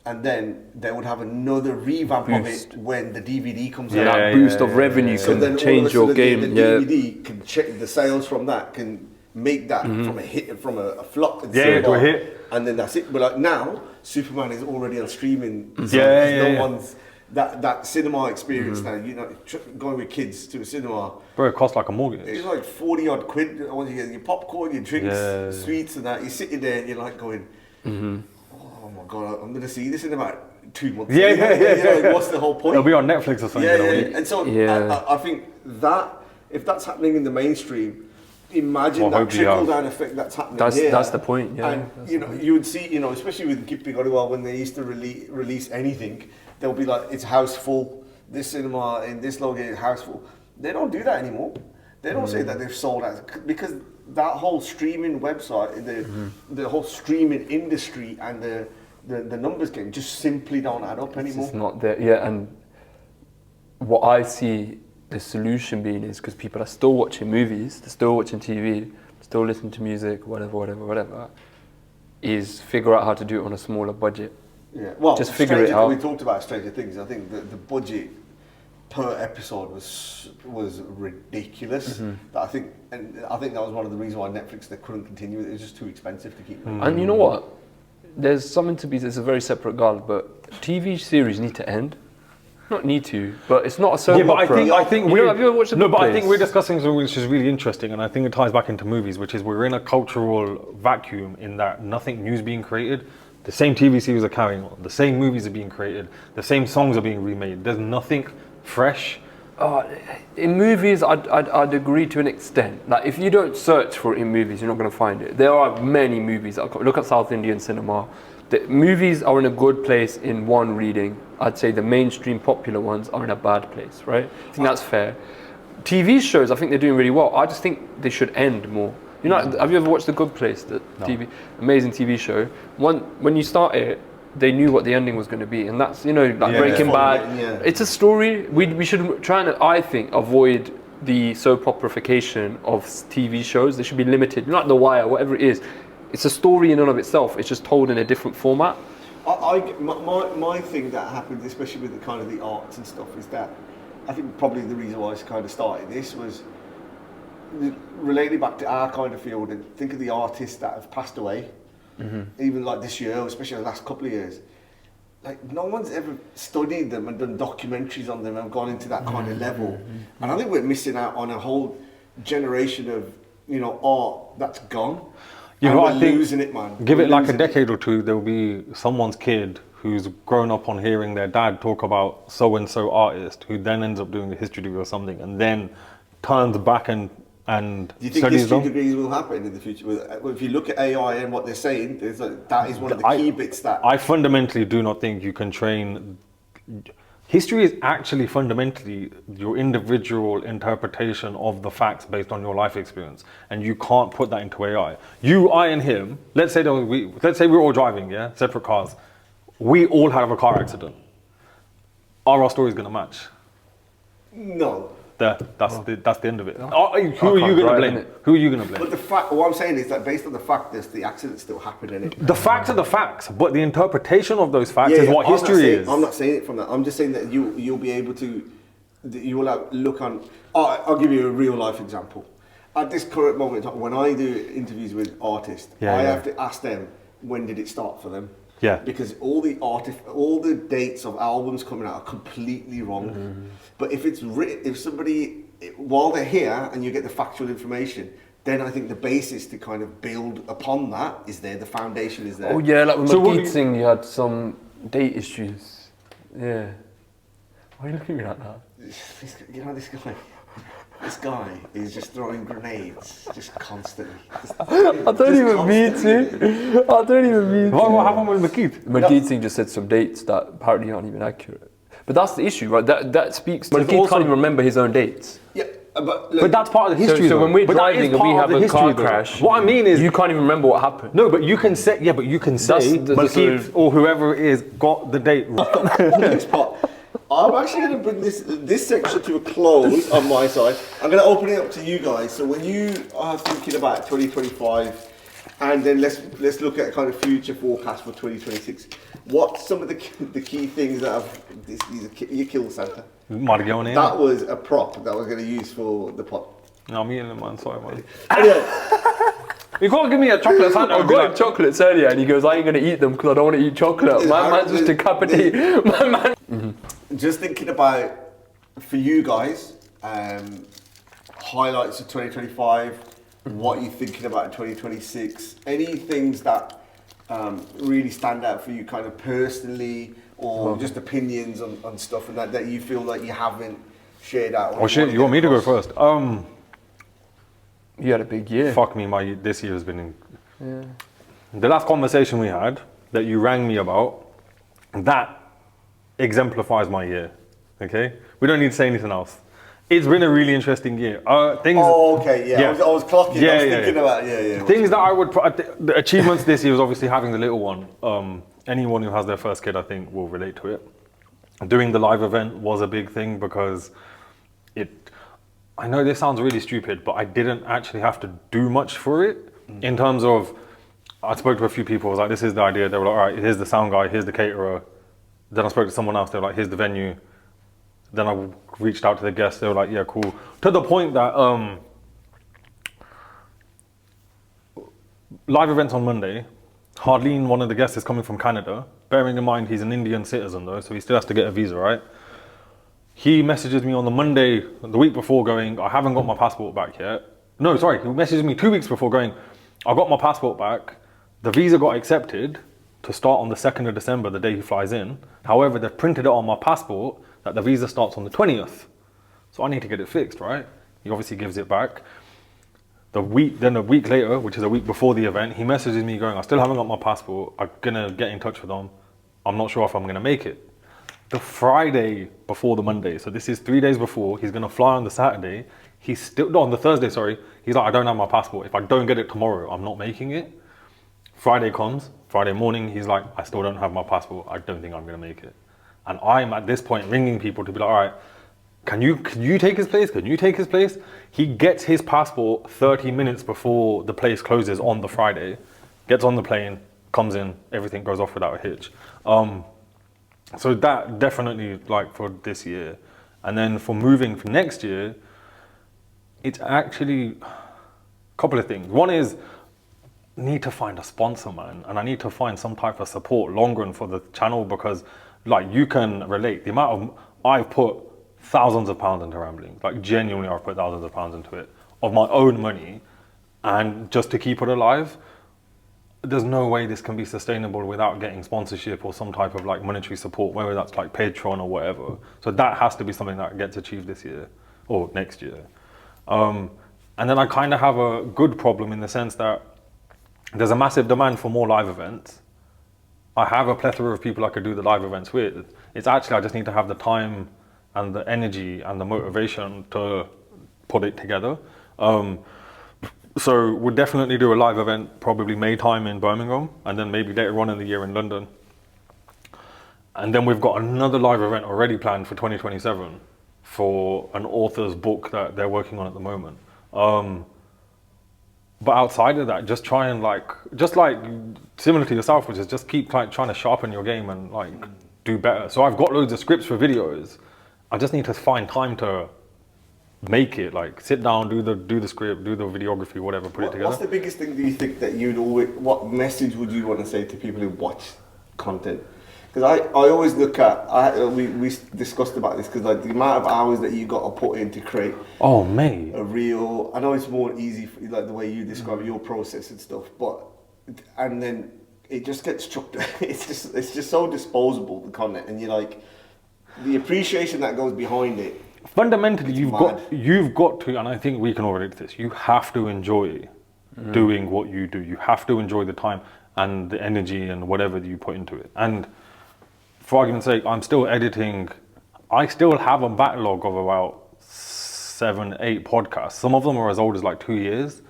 and then they would have another revamp of it when the DVD comes out. That boost of revenue can change your game. The DVD can check the sales from that, can make that from a hit, from a flop. To a hit. And then that's it. But like now, Superman is already on streaming. So no one's that cinema experience now. You know, going with kids to a cinema. Bro, it costs like a mortgage. It's like 40 odd quid. Once you get your popcorn, your drinks, sweets, and that. You're sitting there and you're like going, oh my god, I'm gonna see this in about 2 months. Like, what's the whole point? It'll be on Netflix or something. And so I think that if that's happening in the mainstream. Imagine that trickle-down effect that's happening here. That's the point, yeah. And you would see, especially with Gippy Godiwal, when they used to release anything, they'll be like, it's house full. This cinema in this location is house full. They don't do that anymore. They don't say that they've sold out because that whole streaming website, the whole streaming industry, and the numbers game just simply don't add up anymore. It's not there, and what I see. The solution being is because people are still watching movies, they're still watching TV, still listening to music, whatever, is figure out how to do it on a smaller budget. Yeah, well, just figure it out. We talked about Stranger Things. I think the budget per episode was ridiculous. I think that was one of the reasons why Netflix they couldn't continue with it. It was just too expensive to keep. And you know what? There's something to be. It's a very separate goal, but TV series need to end. Not need to, but it's not a soap opera. I think have you ever watched I think we're discussing something which is really interesting, and I think it ties back into movies, which is we're in a cultural vacuum in that nothing new is being created. The same TV series are carrying on, the same movies are being created, the same songs are being remade. There's nothing fresh. In movies, I'd agree to an extent. Like if you don't search for it in movies, you're not going to find it. There are many movies. Look at South Indian cinema. The movies are in a good place in one reading. I'd say the mainstream popular ones are in a bad place, right? I think that's fair. TV shows, I think they're doing really well. I just think they should end more. You know, have you ever watched The Good Place, amazing TV show? When you start it, they knew what the ending was going to be, and that's Breaking Bad. It's a story. We should try and, I think, avoid the soap operification of TV shows. They should be limited, not The Wire, whatever it is. It's a story in and of itself. It's just told in a different format. My thing that happened, especially with the kind of the arts and stuff, is that I think probably the reason why I kind of started this was related back to our kind of field, and think of the artists that have passed away, even like this year, especially the last couple of years. Like no one's ever studied them and done documentaries on them and gone into that kind of level. And I think we're missing out on a whole generation of art that's gone. I think losing it, man. Give it like a decade or two, there'll be someone's kid who's grown up on hearing their dad talk about so-and-so artist, who then ends up doing a history degree or something, and then turns back and do you think history degrees will happen in the future? If you look at AI and what they're saying, that is one of the key bits that... I fundamentally do not think you can train... History is actually fundamentally your individual interpretation of the facts based on your life experience, and you can't put that into AI. You, I, and him. Let's say we're all driving, separate cars. We all have a car accident. Are our stories going to match? No. That's the end of it. Who I are you can't going to drive, blame? innit? Who are you going to But blame? the fact, what I'm saying is that based on the fact that the accident still happened in it. The facts are the facts, but the interpretation of those facts is what history is. I'm not saying it from that. I'm just saying that you'll be able to, that you will have look on. I'll give you a real life example. At this current moment in time, when I do interviews with artists, I have to ask them when did it start for them. Yeah. Because all the dates of albums coming out are completely wrong. But if it's written, if somebody, while they're here and you get the factual information, then I think the basis to kind of build upon that is there. The foundation is there. Oh yeah, like with So what Malkeet you- Singh, you had some date issues. Yeah. Why are you looking at me like that? You know this guy. This guy is just throwing grenades, just constantly. I don't even mean to. I don't even mean to. What happened with Malkeet? Malkeet Singh just said some dates that apparently aren't even accurate. But that's the issue, right? That speaks to... Malkeet also- can't even remember his own dates. Yeah, but look, But that's part of the history. So though. when we're But that is driving and we part have of the a car history, though. crash, What I mean is, you can't even remember what happened. no, but you can say, yeah, but you can say Malkeet or whoever it is got the date wrong. next part. I'm actually going to bring this section to a close on my side. I'm going to open it up to you guys. So when you are thinking about 2025, and then let's look at kind of future forecast for 2026. What's some of the key things that have you killed Santa? Margione. That was a prop that I was going to use for the pot. No, I'm eating it, man. Sorry, man. Anyway, You can't give me a chocolate Santa. I and be got like, chocolates earlier and he goes, I ain't going to eat them because I don't want to eat chocolate. My man's just decapitated. My man. just thinking about, for you guys, highlights of 2025, what you're thinking about in 2026, any things that really stand out for you kind of personally, or just opinions on stuff and that you feel like you haven't shared out. Oh shit, you want me to go first? You had a big year. Fuck me, this year has been... The last conversation we had, that you rang me about, that exemplifies my year, okay? We don't need to say anything else. It's been a really interesting year. Things. Oh, okay, yeah. I was clocking. Yeah, I was yeah, thinking yeah. about Things that I would. The achievements this year was obviously having the little one. Anyone who has their first kid, I think, will relate to it. Doing the live event was a big thing because I know this sounds really stupid, but I didn't actually have to do much for it in terms of. I spoke to a few people. I was like, "This is the idea." They were like, "All right, here's the sound guy, here's the caterer." Then I spoke to someone else. They were like, "Here's the venue." Then I reached out to the guests. They were like, "Yeah, cool." To the point that live events on Monday. Hardleen, one of the guests, is coming from Canada. Bearing in mind he's an Indian citizen though, so he still has to get a visa, right? He messages me on the Monday, the week before, going, "I haven't got my passport back yet." No, sorry, he messages me 2 weeks before going, "I got my passport back. The visa got accepted to start on the 2nd of December, the day he flies in. However, they've printed it on my passport that the visa starts on the 20th. So I need to get it fixed, right?" He obviously gives it back. Then a week later, which is a week before the event, he messages me going, "I still haven't got my passport. I'm gonna get in touch with them. I'm not sure if I'm gonna make it." The Friday before the Monday, so this is 3 days before, he's gonna fly on the Saturday. On the Thursday, sorry. He's like, "I don't have my passport. If I don't get it tomorrow, I'm not making it." Friday comes, Friday morning, he's like, "I still don't have my passport. I don't think I'm gonna make it." And I'm at this point ringing people to be like, "All right, can you take his place? Can you take his place?" He gets his passport 30 minutes before the place closes on the Friday, gets on the plane, comes in, everything goes off without a hitch. So that definitely, like, for this year. And then for moving for next year, it's actually a couple of things. One is, need to find a sponsor, man, and I need to find some type of support long run for the channel, because like you can relate the amount of I've put thousands of pounds into rambling, like genuinely I've put thousands of pounds into it of my own money, and just to keep it alive. There's no way this can be sustainable without getting sponsorship or some type of like monetary support, whether that's like Patreon or whatever. So that has to be something that gets achieved this year or next year. And then I kind of have a good problem in the sense that there's a massive demand for more live events. I have a plethora of people I could do the live events with. It's actually, I just need to have the time and the energy and the motivation to put it together. So we'll definitely do a live event, probably May time in Birmingham, and then maybe later on in the year in London. And then we've got another live event already planned for 2027. for an author's book that they're working on at the moment. But outside of that, just try and just similar to yourself, which is just keep trying to sharpen your game and do better. So I've got loads of scripts for videos. I just need to find time to make it, sit down, do the script, do the videography, whatever, put it together. What's the biggest thing do you think that what message would you want to say to people who watch content? Because I always look at, we discussed about this, because the amount of hours that you got to put in to create a reel, I know it's more easy, the way you describe your process and stuff, and then it just gets chucked, it's just so disposable, the content, and you're the appreciation that goes behind it. Fundamentally, you've got to, and I think we can all relate to this, you have to enjoy doing what you do. You have to enjoy the time and the energy and whatever you put into it. And for argument's sake, I'm still editing. I still have a backlog of about 7-8 podcasts. Some of them are as old as 2 years.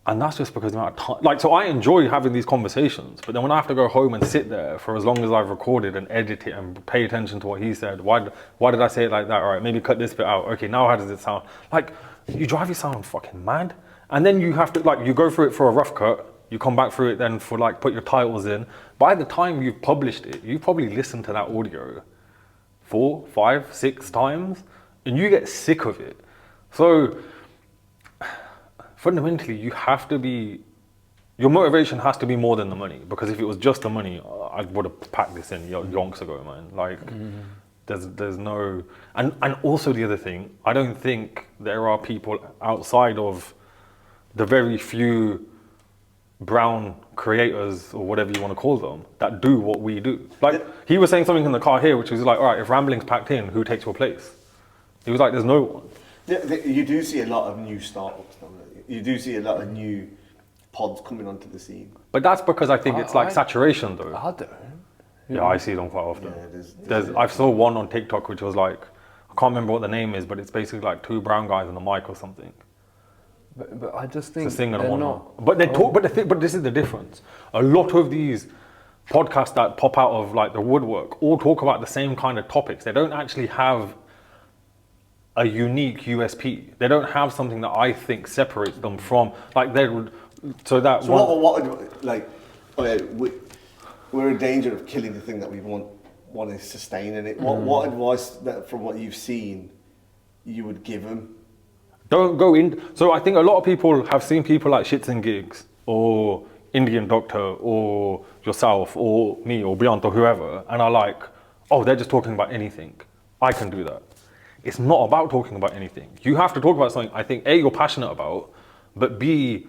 And that's just because of the amount of time. So I enjoy having these conversations, but then when I have to go home and sit there for as long as I've recorded and edit it and pay attention to what he said, why did I say it like that? All right, maybe cut this bit out. Okay, now how does it sound? You drive yourself fucking mad. And then you have to, you go through it for a rough cut, you come back through it then for put your titles in. By the time you've published it, you've probably listened to that audio 4, 5, 6 times, and you get sick of it. So fundamentally, your motivation has to be more than the money, because if it was just the money, I would have packed this in yonks ago, man. There's no, and also the other thing, I don't think there are people outside of the very few brown creators, or whatever you want to call them, that do what we do. He was saying something in the car here, which was all right, if Rambling's packed in, who takes your place? He was there's no one. You do see a lot of new startups, don't you? You do see a lot of new pods coming onto the scene. But that's because I think it's saturation, though. I don't. Yeah, I see them quite often. Yeah, I saw one on TikTok which was I can't remember what the name is, but it's basically 2 brown guys on a mic or something. But I just think they're they're not. But they talk. But this is the difference. A lot of these podcasts that pop out of the woodwork all talk about the same kind of topics. They don't actually have a unique USP. They don't have something that I think separates them from we're in danger of killing the thing that we want to sustain in it. What advice from what you've seen you would give them? Don't go in. So I think a lot of people have seen people like Shits and Gigs or Indian Doctor or yourself or me or Beant or whoever, and are they're just talking about anything. I can do that. It's not about talking about anything. You have to talk about something I think A, you're passionate about, but B,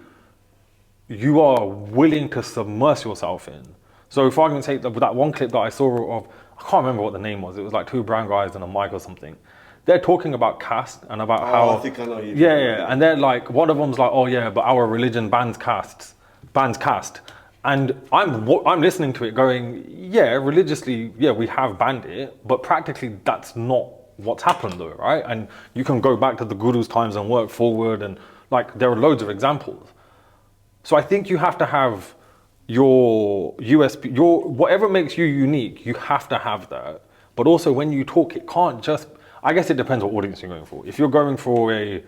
you are willing to submerge yourself in. So for argument's sake, that one clip that I saw of, I can't remember what the name was. It was 2 brown guys and a mic or something. They're talking about caste and about how. I think I know you. Yeah, and they're one of them's but our religion bans caste, and I'm listening to it going, yeah, religiously, yeah, we have banned it, but practically that's not what's happened though, right? And you can go back to the Guru's times and work forward, and there are loads of examples. So I think you have to have your USP, whatever makes you unique, you have to have that. But also when you talk, it can't just. I guess it depends what audience you're going for. If you're going for a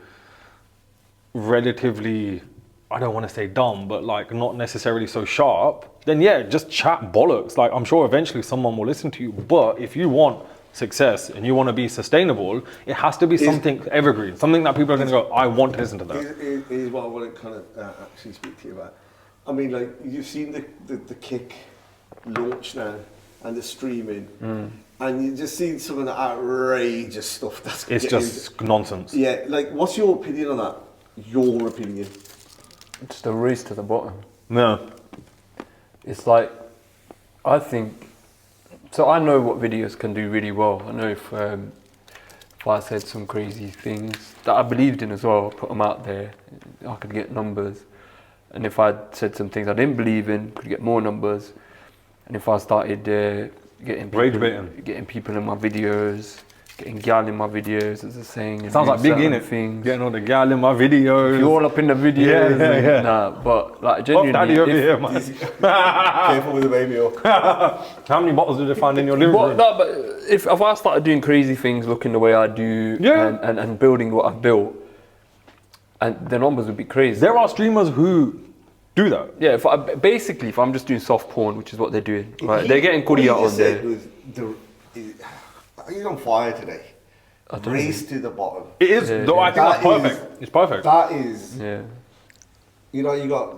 relatively, I don't want to say dumb, but not necessarily so sharp, then yeah, just chat bollocks. I'm sure eventually someone will listen to you. But if you want success and you want to be sustainable, it has to be something evergreen, something that people are going to go, I want to listen to that. Here's what I want to kind of actually speak to you about. I mean, you've seen the Kick launch now and the streaming. And you just see some of the outrageous stuff that's it's just nonsense. Yeah, what's your opinion on that? Your opinion? It's the race to the bottom. No. It's I think, so I know what videos can do really well. I know if I said some crazy things that I believed in as well, put them out there, I could get numbers. And if I said some things I didn't believe in, could get more numbers. And if I started getting people in my videos, getting gal in my videos, as a saying. And Sounds doing like big, certain innit? things. Getting all the gal in my videos. You're all up in the videos. Yeah. Nah, but like Off genuinely, daddy over if- here, man. Careful with the baby. How many bottles did they find in your living But, room? no, but if I started doing crazy things, looking the way I do, Yeah. and building what I've built, and the numbers would be crazy. There are streamers who do that. Yeah, if I'm just doing soft porn, which is what they're doing, right? They're getting What he Korea on just said there. was he's on fire today. Race to the bottom. It is, Yeah, though. yeah. I think that's That perfect. It's perfect. That is, Yeah. you know, you got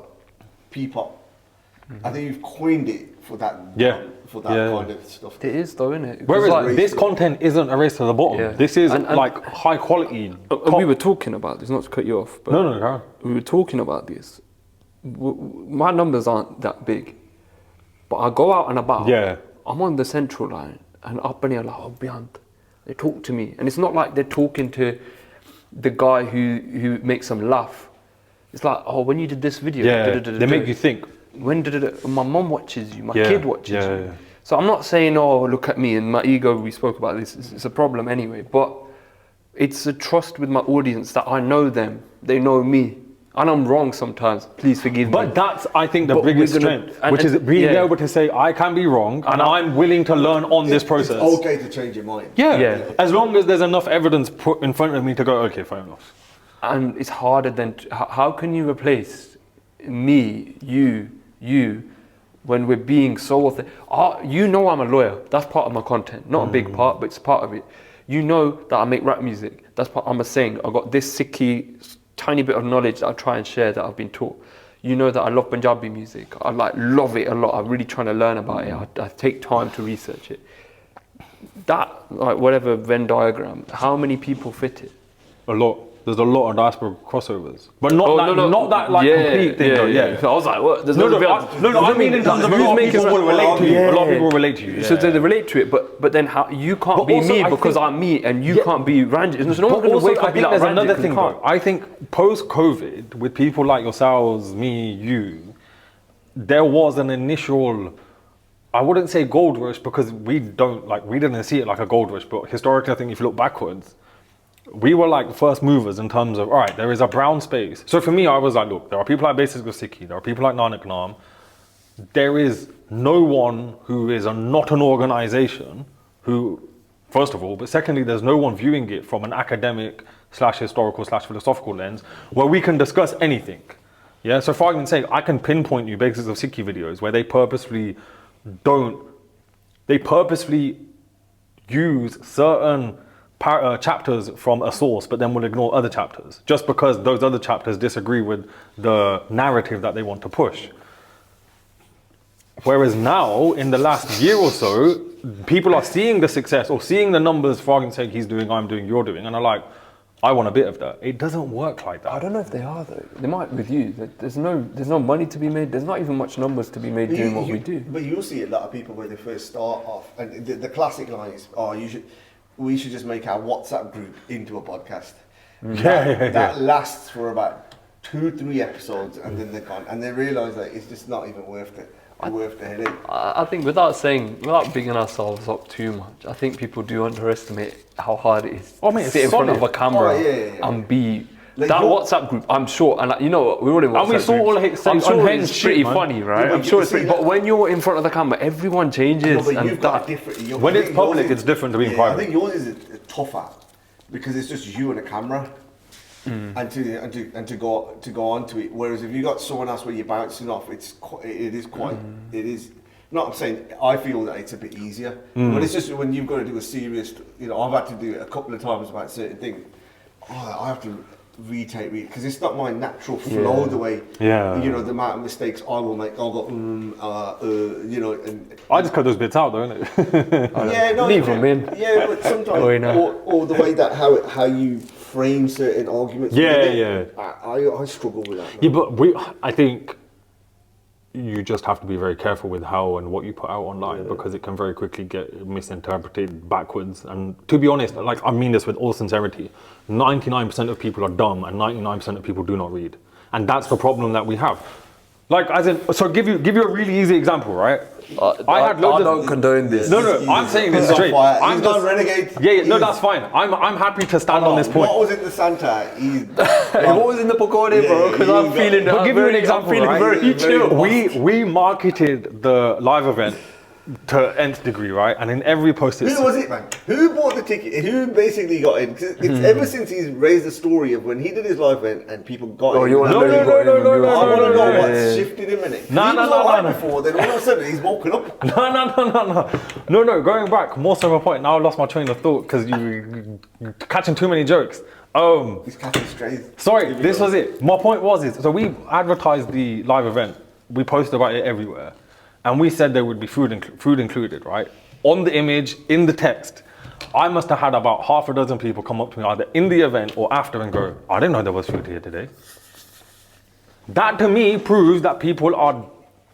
P-pop. I think you've coined it for that. Yeah. For that Yeah. kind of stuff. It is though, isn't it? Whereas like- this content isn't a race to the bottom. Yeah. This is And- like high quality. We were talking about this, not to cut you off, but No, Karen. we were talking about this. My numbers aren't that big, but I go out and about. Yeah. I'm on the central line, and up and here, like, oh, Beant. They talk to me, and it's not like they're talking to the guy who makes them laugh. It's like, oh, when you did this video, Yeah, they make you think. When did it? My mum watches you, my Yeah, kid watches yeah, you. yeah. So I'm not saying, oh, look at me and my ego. We spoke about this. It's a problem anyway, but it's a trust with my audience that I know them, they know me, and I'm wrong sometimes. Please forgive me. But that's, I think, the But biggest we're gonna- strength, and- which is and- being yeah. able to say, I can be wrong, and I'm willing to learn on this process. It's okay to change your mind. Yeah. Yeah. As long as there's enough evidence put in front of me to go, okay, fair enough. And it's harder than how can you replace me, you, when we're being so you know I'm a lawyer. That's part of my content, not a big part, but it's part of it. You know that I make rap music. That's part. I'm a saying. I got this Sikh tiny bit of knowledge that I try and share that I've been taught. You know that I love Punjabi music. I love it a lot. I'm really trying to learn about it. I take time to research it. That whatever Venn diagram. How many people fit it? A lot. There's a lot of diaspora crossovers, but not not that like Yeah, complete thing. though, yeah. So I was like, what? There's No, no, I mean in terms of a lot of people will relate to you. A lot of people will relate to you. So yeah. they relate to it, but then how you can't But be also me I because think- I'm me and you can't be Ranjit. So no one's But going to also, wake up I and be think like there's Ranjit. another 'cause thing you though. can't. I think post-COVID, with people like yourselves, me, you, there was an initial, I wouldn't say gold rush because we didn't see it like a gold rush, but historically, I think if you look backwards, we were like first movers in terms of, all right, there is a brown space. So for me, I was like, look, there are people like Basic Sikh, there are people like Nanak Naam. There is no one who is not an organization who, first of all, but secondly, there's no one viewing it from an academic / historical / philosophical lens where we can discuss anything. Yeah, so for argument's sake, I can pinpoint you Basics of Sikh videos where they purposefully use certain chapters from a source, but then will ignore other chapters just because those other chapters disagree with the narrative that they want to push. Whereas now, in the last year or so, people are seeing the success or seeing the numbers, for argument's sake, he's doing, I'm doing, you're doing, and are like, I want a bit of that. It doesn't work like that. I don't know if they are though. They might with you. There's no money to be made. There's not even much numbers to be made doing what we do. But you'll see a lot of people when they first start off, and the classic line is, we should just make our WhatsApp group into a podcast. That lasts for about 2-3 episodes, and then they're gone, and they realise that it's just not even worth it. Worth the headache. I think without bigging ourselves up too much, I think people do underestimate how hard it is Oh, mate, to it's sit in front of a solid. camera Yeah. and be Like that you're- WhatsApp group. I'm sure, and you know what, we're all in WhatsApp And we saw all groups. his I'm sure unhinged it's shit, pretty man. funny, right? Yeah, but I'm sure you it's pretty. see But that- when you're in front of the camera, everyone changes, No, but and you've got a that. different. When I it's think yours public, is- it's different to being I private. think yours is tougher because it's just you and a camera, and to go onto it. Whereas if you got someone else where you're bouncing off, it is. Not I'm saying I feel that it's a bit easier, but it's just when you've got to do a serious. I've had to do it a couple of times about certain things. I have to retake because it's not my natural flow. Yeah. The way the amount of mistakes I will make. I'll go and I just cut those bits out though, innit? Leave them in. Yeah, but sometimes, or the way that how you frame certain arguments. Yeah. I struggle with that. Man. Yeah, but I think you just have to be very careful with how and what you put out online because it can very quickly get misinterpreted backwards. And to be honest, I mean this with all sincerity, 99% of people are dumb and 99% of people do not read. And that's the problem that we have. Like, as in, so give you a really easy example, right? I don't condone this. No, I'm saying this He's on straight. fire. I'm He's just, not renegade. Yeah, no, that's fine. I'm happy to stand on this point. What was in the Santa? What was in the pakode, bro? Because I'm feeling. But give you an example, I'm feeling right? very chill. We marketed the live event to nth degree, right? And in every post Who was it, man? Who bought the ticket? Who basically got in? 'Cause it's ever since he's raised the story of when he did his live event and people got in. you want to No. I want to know Yeah. what shifted him in it. No. He was alright before, then all of a sudden he's woken up. No. Going back, more so my point. Now I lost my train of thought because you catching too many jokes. He's catching strays. Sorry, this was it. My point was so we advertised the live event. We posted about it everywhere. And we said there would be food included, right? On the image, in the text. I must have had about half a dozen people come up to me either in the event or after and go, I didn't know there was food here today. That to me proves that people are,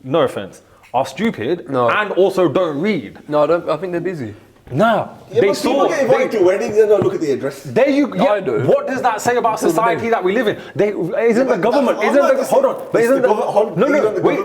no offense, are stupid and also don't read. No, I think they're busy. Nah, Yeah, but people get invited to weddings and don't look at the address. There you go. I do. What does that say about society that we live in? The government?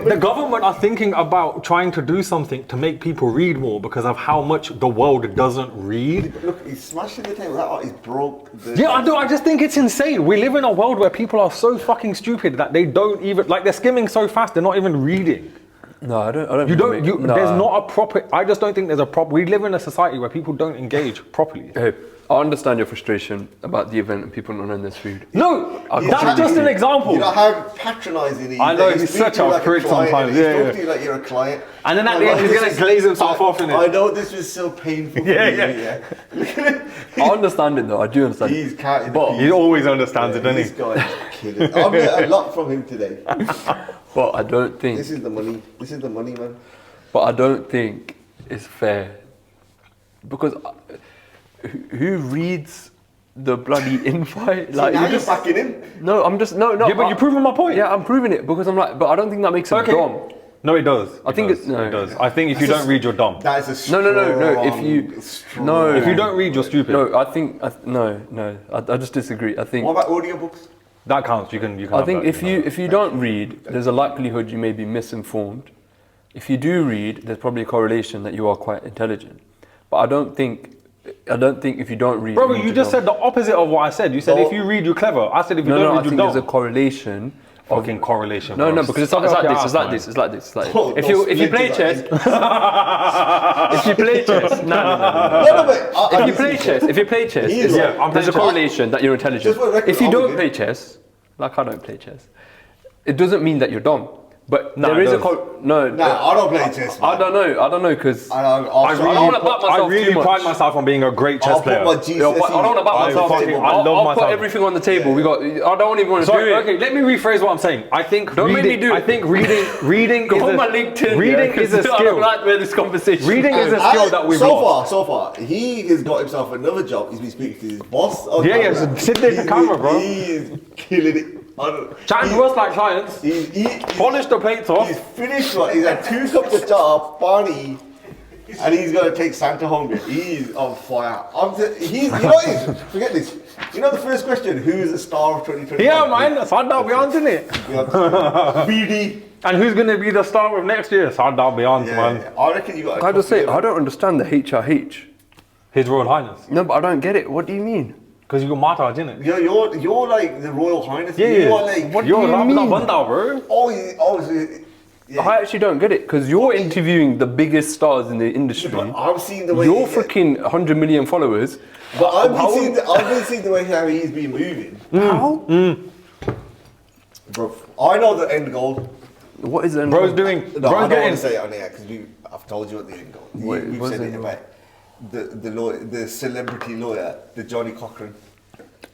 The government are thinking about trying to do something to make people read more because of how much the world doesn't read. Look, he's smashing the table. That is broke. Yeah, I do. I just think it's insane. We live in a world where people are so fucking stupid that they don't even they're skimming so fast they're not even reading. No, I don't. There's not a proper. I just don't think there's a proper. We live in a society where people don't engage properly. Hey, I understand your frustration about the event and people not knowing there's food. No, that's just an example. You know how patronising he is. I know, he's such a prick sometimes. He's talking to you like you're a client. And then at the end, he's gonna glaze himself off in it. I know this was so painful. Yeah. I understand it though. I do understand. He's counting. But he always understands it, doesn't he? This guy's killing. I've learned a lot from him today. But I don't think. This is the money. This is the money, man. But I don't think it's fair because who reads the bloody invite? Like you're just backing him. No, I'm just no. Yeah, but you're proving my point. Yeah, I'm proving it because I'm like, but I don't think that makes him dumb. No, it does. I think it does. I think if you don't read, you're dumb. That is a strong, no. If you don't read, you're stupid. No, I think no. I just disagree. I think. What about audiobooks? That counts. You can. I think if you don't read, there's a likelihood you may be misinformed. If you do read, there's probably a correlation that you are quite intelligent. But I don't think if you don't read. Bro, you just said the opposite of what I said. You said if you read, you're clever. I said if you don't read, you're dumb. I think there's a correlation. Fucking correlation. No, because it's like this. If you play chess, if you play chess, there's a correlation that you're intelligent. If you don't play chess, like I don't play chess, it doesn't mean that you're dumb. But there is I don't play chess. Man. I don't know because I really pride myself on being a great chess player. I don't want to back myself. I'll put everything on the table. I don't even want to do it. Okay, let me rephrase what I'm saying. I think don't make me do it. I think reading Go on my LinkedIn. Reading is a skill. I don't like where this conversation. Reading is a skill that we've lost. So far, he has got himself another job. He's been speaking to his boss. So sit there in the camera, bro. He is killing it. Chatting to us like clients. Polish the plates off. He's finished one. He's had 2 cups of jar, Barney, and he's gonna take Santa home. He's on fire. You know what it is? Forget this. You know the first question, who's the star of 2021? Yeah, man, Sardar Beant, isn't it? BD. And who's gonna be the star of next year? Sardar Beant, man. Yeah. I reckon you got. Can I just say, I don't understand the HRH. His Royal Highness. No, but I don't get it. What do you mean? Because you got Martaj, innit? You're like the Royal Highness. Yeah. You're like, what do you mean? Bro. Yeah. I actually don't get it because you're interviewing the biggest stars in the industry. Yeah, I'm seeing the way you're freaking 100 million followers. But I've been seeing the way how he's been moving. How? Bro, I know the end goal. What is the end Bro's goal? doing. No, Bro's I don't getting. want to say it on air because I've told you what the end goal. We've said it about the lawyer, the celebrity lawyer, the Johnny Cochran.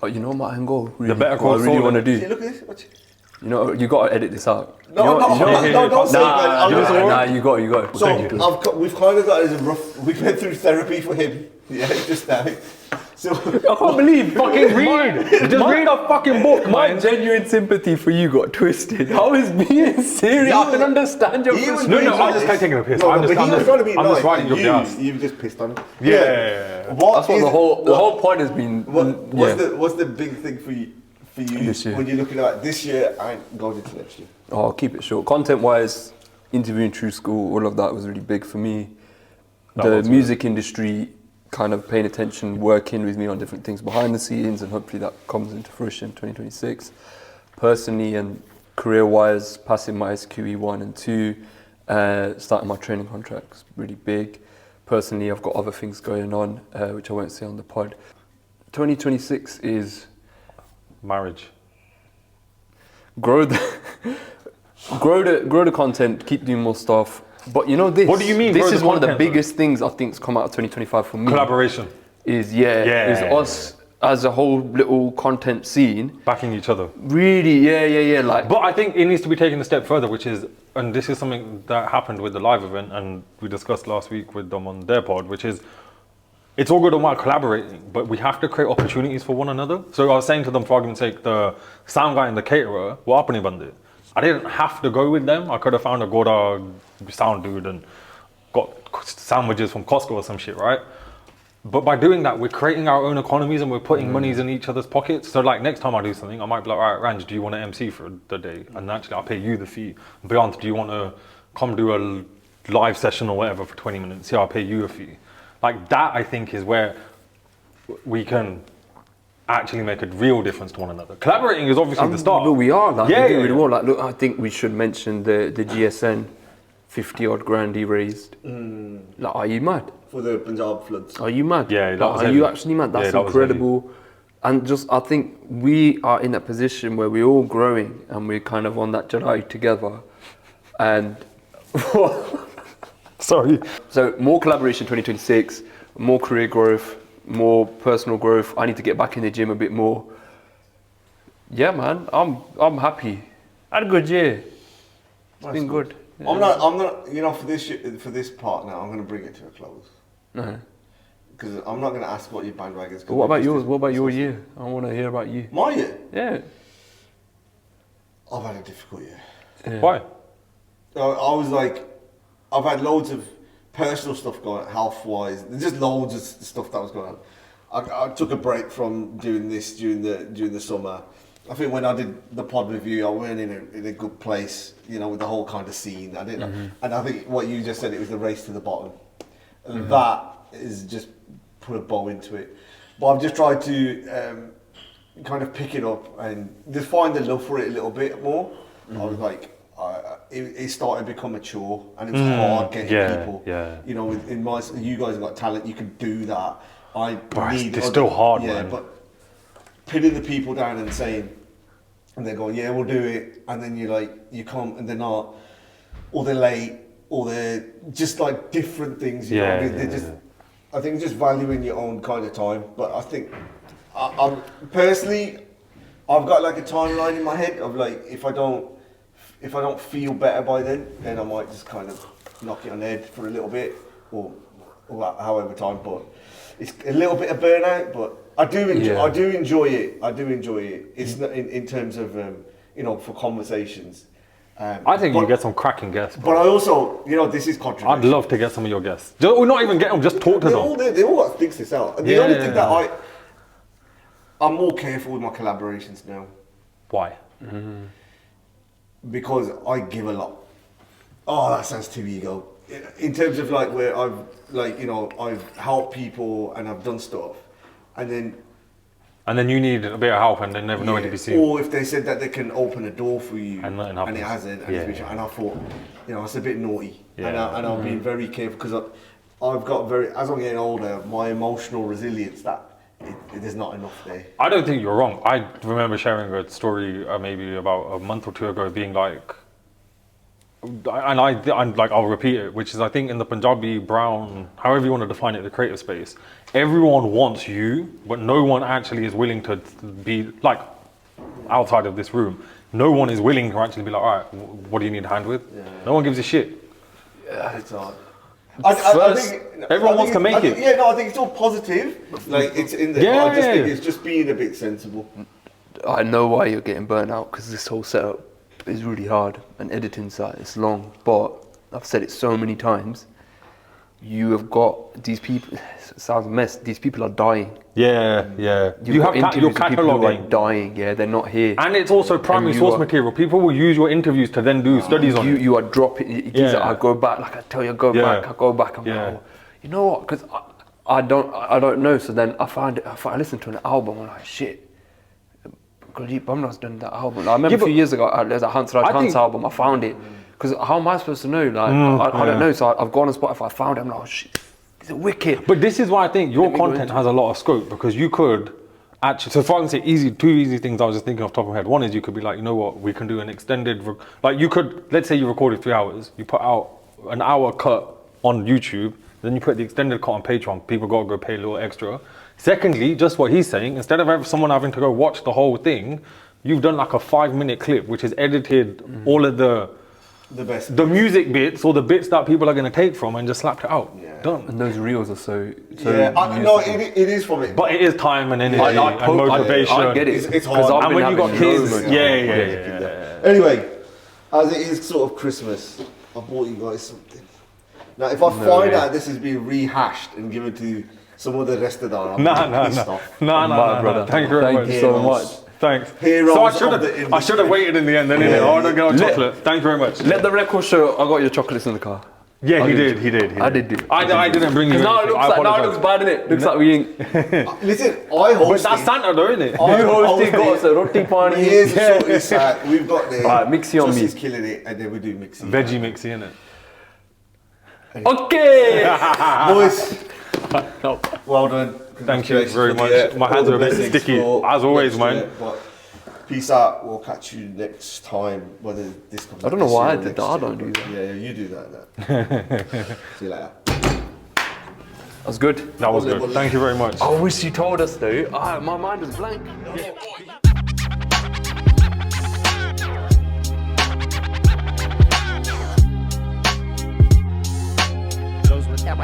Oh, you know my end goal? Really, the better call. I really want to do. See, look at this. Watch it. You know, you got to edit this out. No, don't say that. Nah, you got it. So we've kind of got as a rough. We went through therapy for him. Yeah, just now. So I can't believe fucking read. Just read a fucking book, my man. genuine sympathy for you got twisted. How is being serious? I can understand your frustration. No, I'm just taking a piss. No, I'm but he was trying to be nice. just riding your ass. You've just pissed on him. Yeah. That's what the whole point has been. What's the big thing for you This year. when you're looking at this year and going into next year? Oh, I'll keep it short. Content-wise, interviewing True School, all of that was really big for me. The music industry kind of paying attention, working with me on different things behind the scenes, and hopefully that comes into fruition in 2026. Personally and career-wise, passing my SQE 1 and 2, starting my training contracts, really big. Personally, I've got other things going on, which I won't say on the pod. 2026 is Marriage. grow the content, keep doing more stuff. But you know this. What do you mean, This grow the is one of the content, biggest things I think's come out of 2025 for me. Collaboration. Is Yeah. us as a whole little content scene. Backing each other. Really, yeah. Like, But I think it needs to be taken a step further, which is, and this is something that happened with the live event, and we discussed last week with them on their pod, which is, it's all good and well collaborating, but we have to create opportunities for one another. So I was saying to them, for argument's sake, the sound guy and the caterer were up in Bandit. I didn't have to go with them. I could have found a Goda sound dude and got sandwiches from Costco or some shit, right? But by doing that, we're creating our own economies and we're putting monies in each other's pockets. So like next time I do something, I might be like, all right, Ranj, do you want to MC for the day? And actually I'll pay you the fee. Beant, do you want to come do a live session or whatever for 20 minutes? Yeah, I'll pay you a fee. Like that, I think, is where we can actually make a real difference to one another. Collaborating is obviously the start. But we are, like, Yeah, we're doing yeah, really yeah. well. Like, look, I think we should mention the GSN 50 odd grand he raised. Like, are you mad? For the Punjab floods. Are you mad? Yeah, that Like, was are heavy. you actually mad? That's Yeah, that was incredible. And just, I think we are in a position where we're all growing and we're kind of on that journey together. And Sorry. so more collaboration 2026, more career growth, more personal growth. I need to get back in the gym a bit more. Yeah, man, I'm happy. I had a good year. It's been good. Yeah. I'm not. You know, for this part now, I'm going to bring it to a close No. because I'm not going to ask what your bandwagon's. But what about yours? What about your year? I want to hear about you. My year. Yeah. I've had a difficult year. Yeah. Why? I was like, I've had loads of personal stuff going on, health-wise. There's just loads of stuff that was going on. I took a break from doing this during the summer. I think when I did the pod review, I went in a good place, you know, with the whole kind of scene. I didn't, and I think what you just said, it was the race to the bottom, and that is just put a bow into it. But I've just tried to kind of pick it up and just find the love for it a little bit more. I was like, it started to become a chore, and it was hard getting people. Yeah. You know, you guys have got talent, you can do that. It's still hard, man. But pinning the people down and saying, and they're going, yeah, we'll do it, and then you come and they're not, or they're late, or they're just like different things. You know? They're just, I think just valuing your own kind of time. But I think, I'm personally, I've got like a timeline in my head of like, if I don't feel better by then I might just kind of knock it on the head for a little bit, or however time. But it's a little bit of burnout, but I do enjoy it. It's not in terms of you know, for conversations. I think you get some cracking guests. But I also, you know, this is controversial. I'd love to get some of your guests. Or not even get them, just talk to them. They all got to fix this out. And the only thing that I'm more careful with my collaborations now. Why? Because I give a lot. Oh, that sounds too ego. In terms of like where I've helped people and I've done stuff, and then you need a bit of help and they never know where to be seen. Or if they said that they can open a door for you And nothing and it happens. hasn't, and I thought, you know, it's a bit naughty. Yeah. And I've been very careful because I've got as I'm getting older, my emotional resilience, there's not enough there. I don't think you're wrong. I remember sharing a story maybe about a month or two ago, being like, and I'm like, I'll repeat it, which is, I think in the Punjabi, brown, however you want to define it, the creative space, everyone wants you, but no one actually is willing to be like, outside of this room, no one is willing to actually be like, all right, what do you need a hand with? Yeah. No one gives a shit. Yeah, it's hard. Everyone wants to make it. Yeah, no, I think it's all positive. Like, it's in there. Yeah, I just think it's just being a bit sensible. I know why you're getting burnt out, because this whole setup is really hard, and editing side it's long. But I've said it so many times. you have got these people. It sounds a mess. These people are dying. Yeah. You have your interviews with people who are cataloging. dying. Yeah, they're not here. And it's also primary source material. People will use your interviews to then do studies on it. You are dropping. I go back. Like I tell you, I go back. I go back. I'm like, oh, you know what? Because I don't know. So then I listened to an album. I'm like, shit. Diljit Bumrah's done that album. I remember a few years ago, there's a Hans album. I found it. Because how am I supposed to know? Like I don't know. So I've gone on Spotify. I found it. I'm like, oh shit. It's wicked. But this is why I think your content has a lot of scope, because you could actually, so for instance, two easy things I was just thinking off the top of my head. One is you could be like, you know what, we can do an extended, like you could, let's say you recorded 3 hours, you put out an hour cut on YouTube, then you put the extended cut on Patreon, people gotta go pay a little extra. Secondly, just what he's saying, instead of someone having to go watch the whole thing, you've done like a 5-minute clip, which is edited all of the music bits or the bits that people are going to take from and just slapped it out. Done. And those reels are so no, it is from it. But it is time and energy and motivation. I get it. It's hard. And when you got kids, Anyway, as it is sort of Christmas, I bought you guys something. Now, if I find out this is being rehashed and given to some of the rest of the No. Thank you very much so much. Thanks. So I should have waited in the end. Then I don't get chocolate. Thank you very much. Let the record show I got your chocolates in the car. Yeah, he did. I did. I didn't bring you. Now it looks bad, innit? Looks like we ain't. Listen, I hosted. But that's Santa, though, isn't it? You hosted, got us a roti pani. Here's the salt. We've got the. Alright, mixy on me. Justi's killing it, and then we do mixy. Veggie mixy, innit? Okay. Boys, well done. Thank you very much. My hands are a bit sticky, as always, man. Peace out. We'll catch you next time. Whether this comes. I don't know why I did that. I don't do that. Yeah, you do that. See you later. That was good. That was good. Thank you very much. I wish you told us though. My mind was blank. Those with that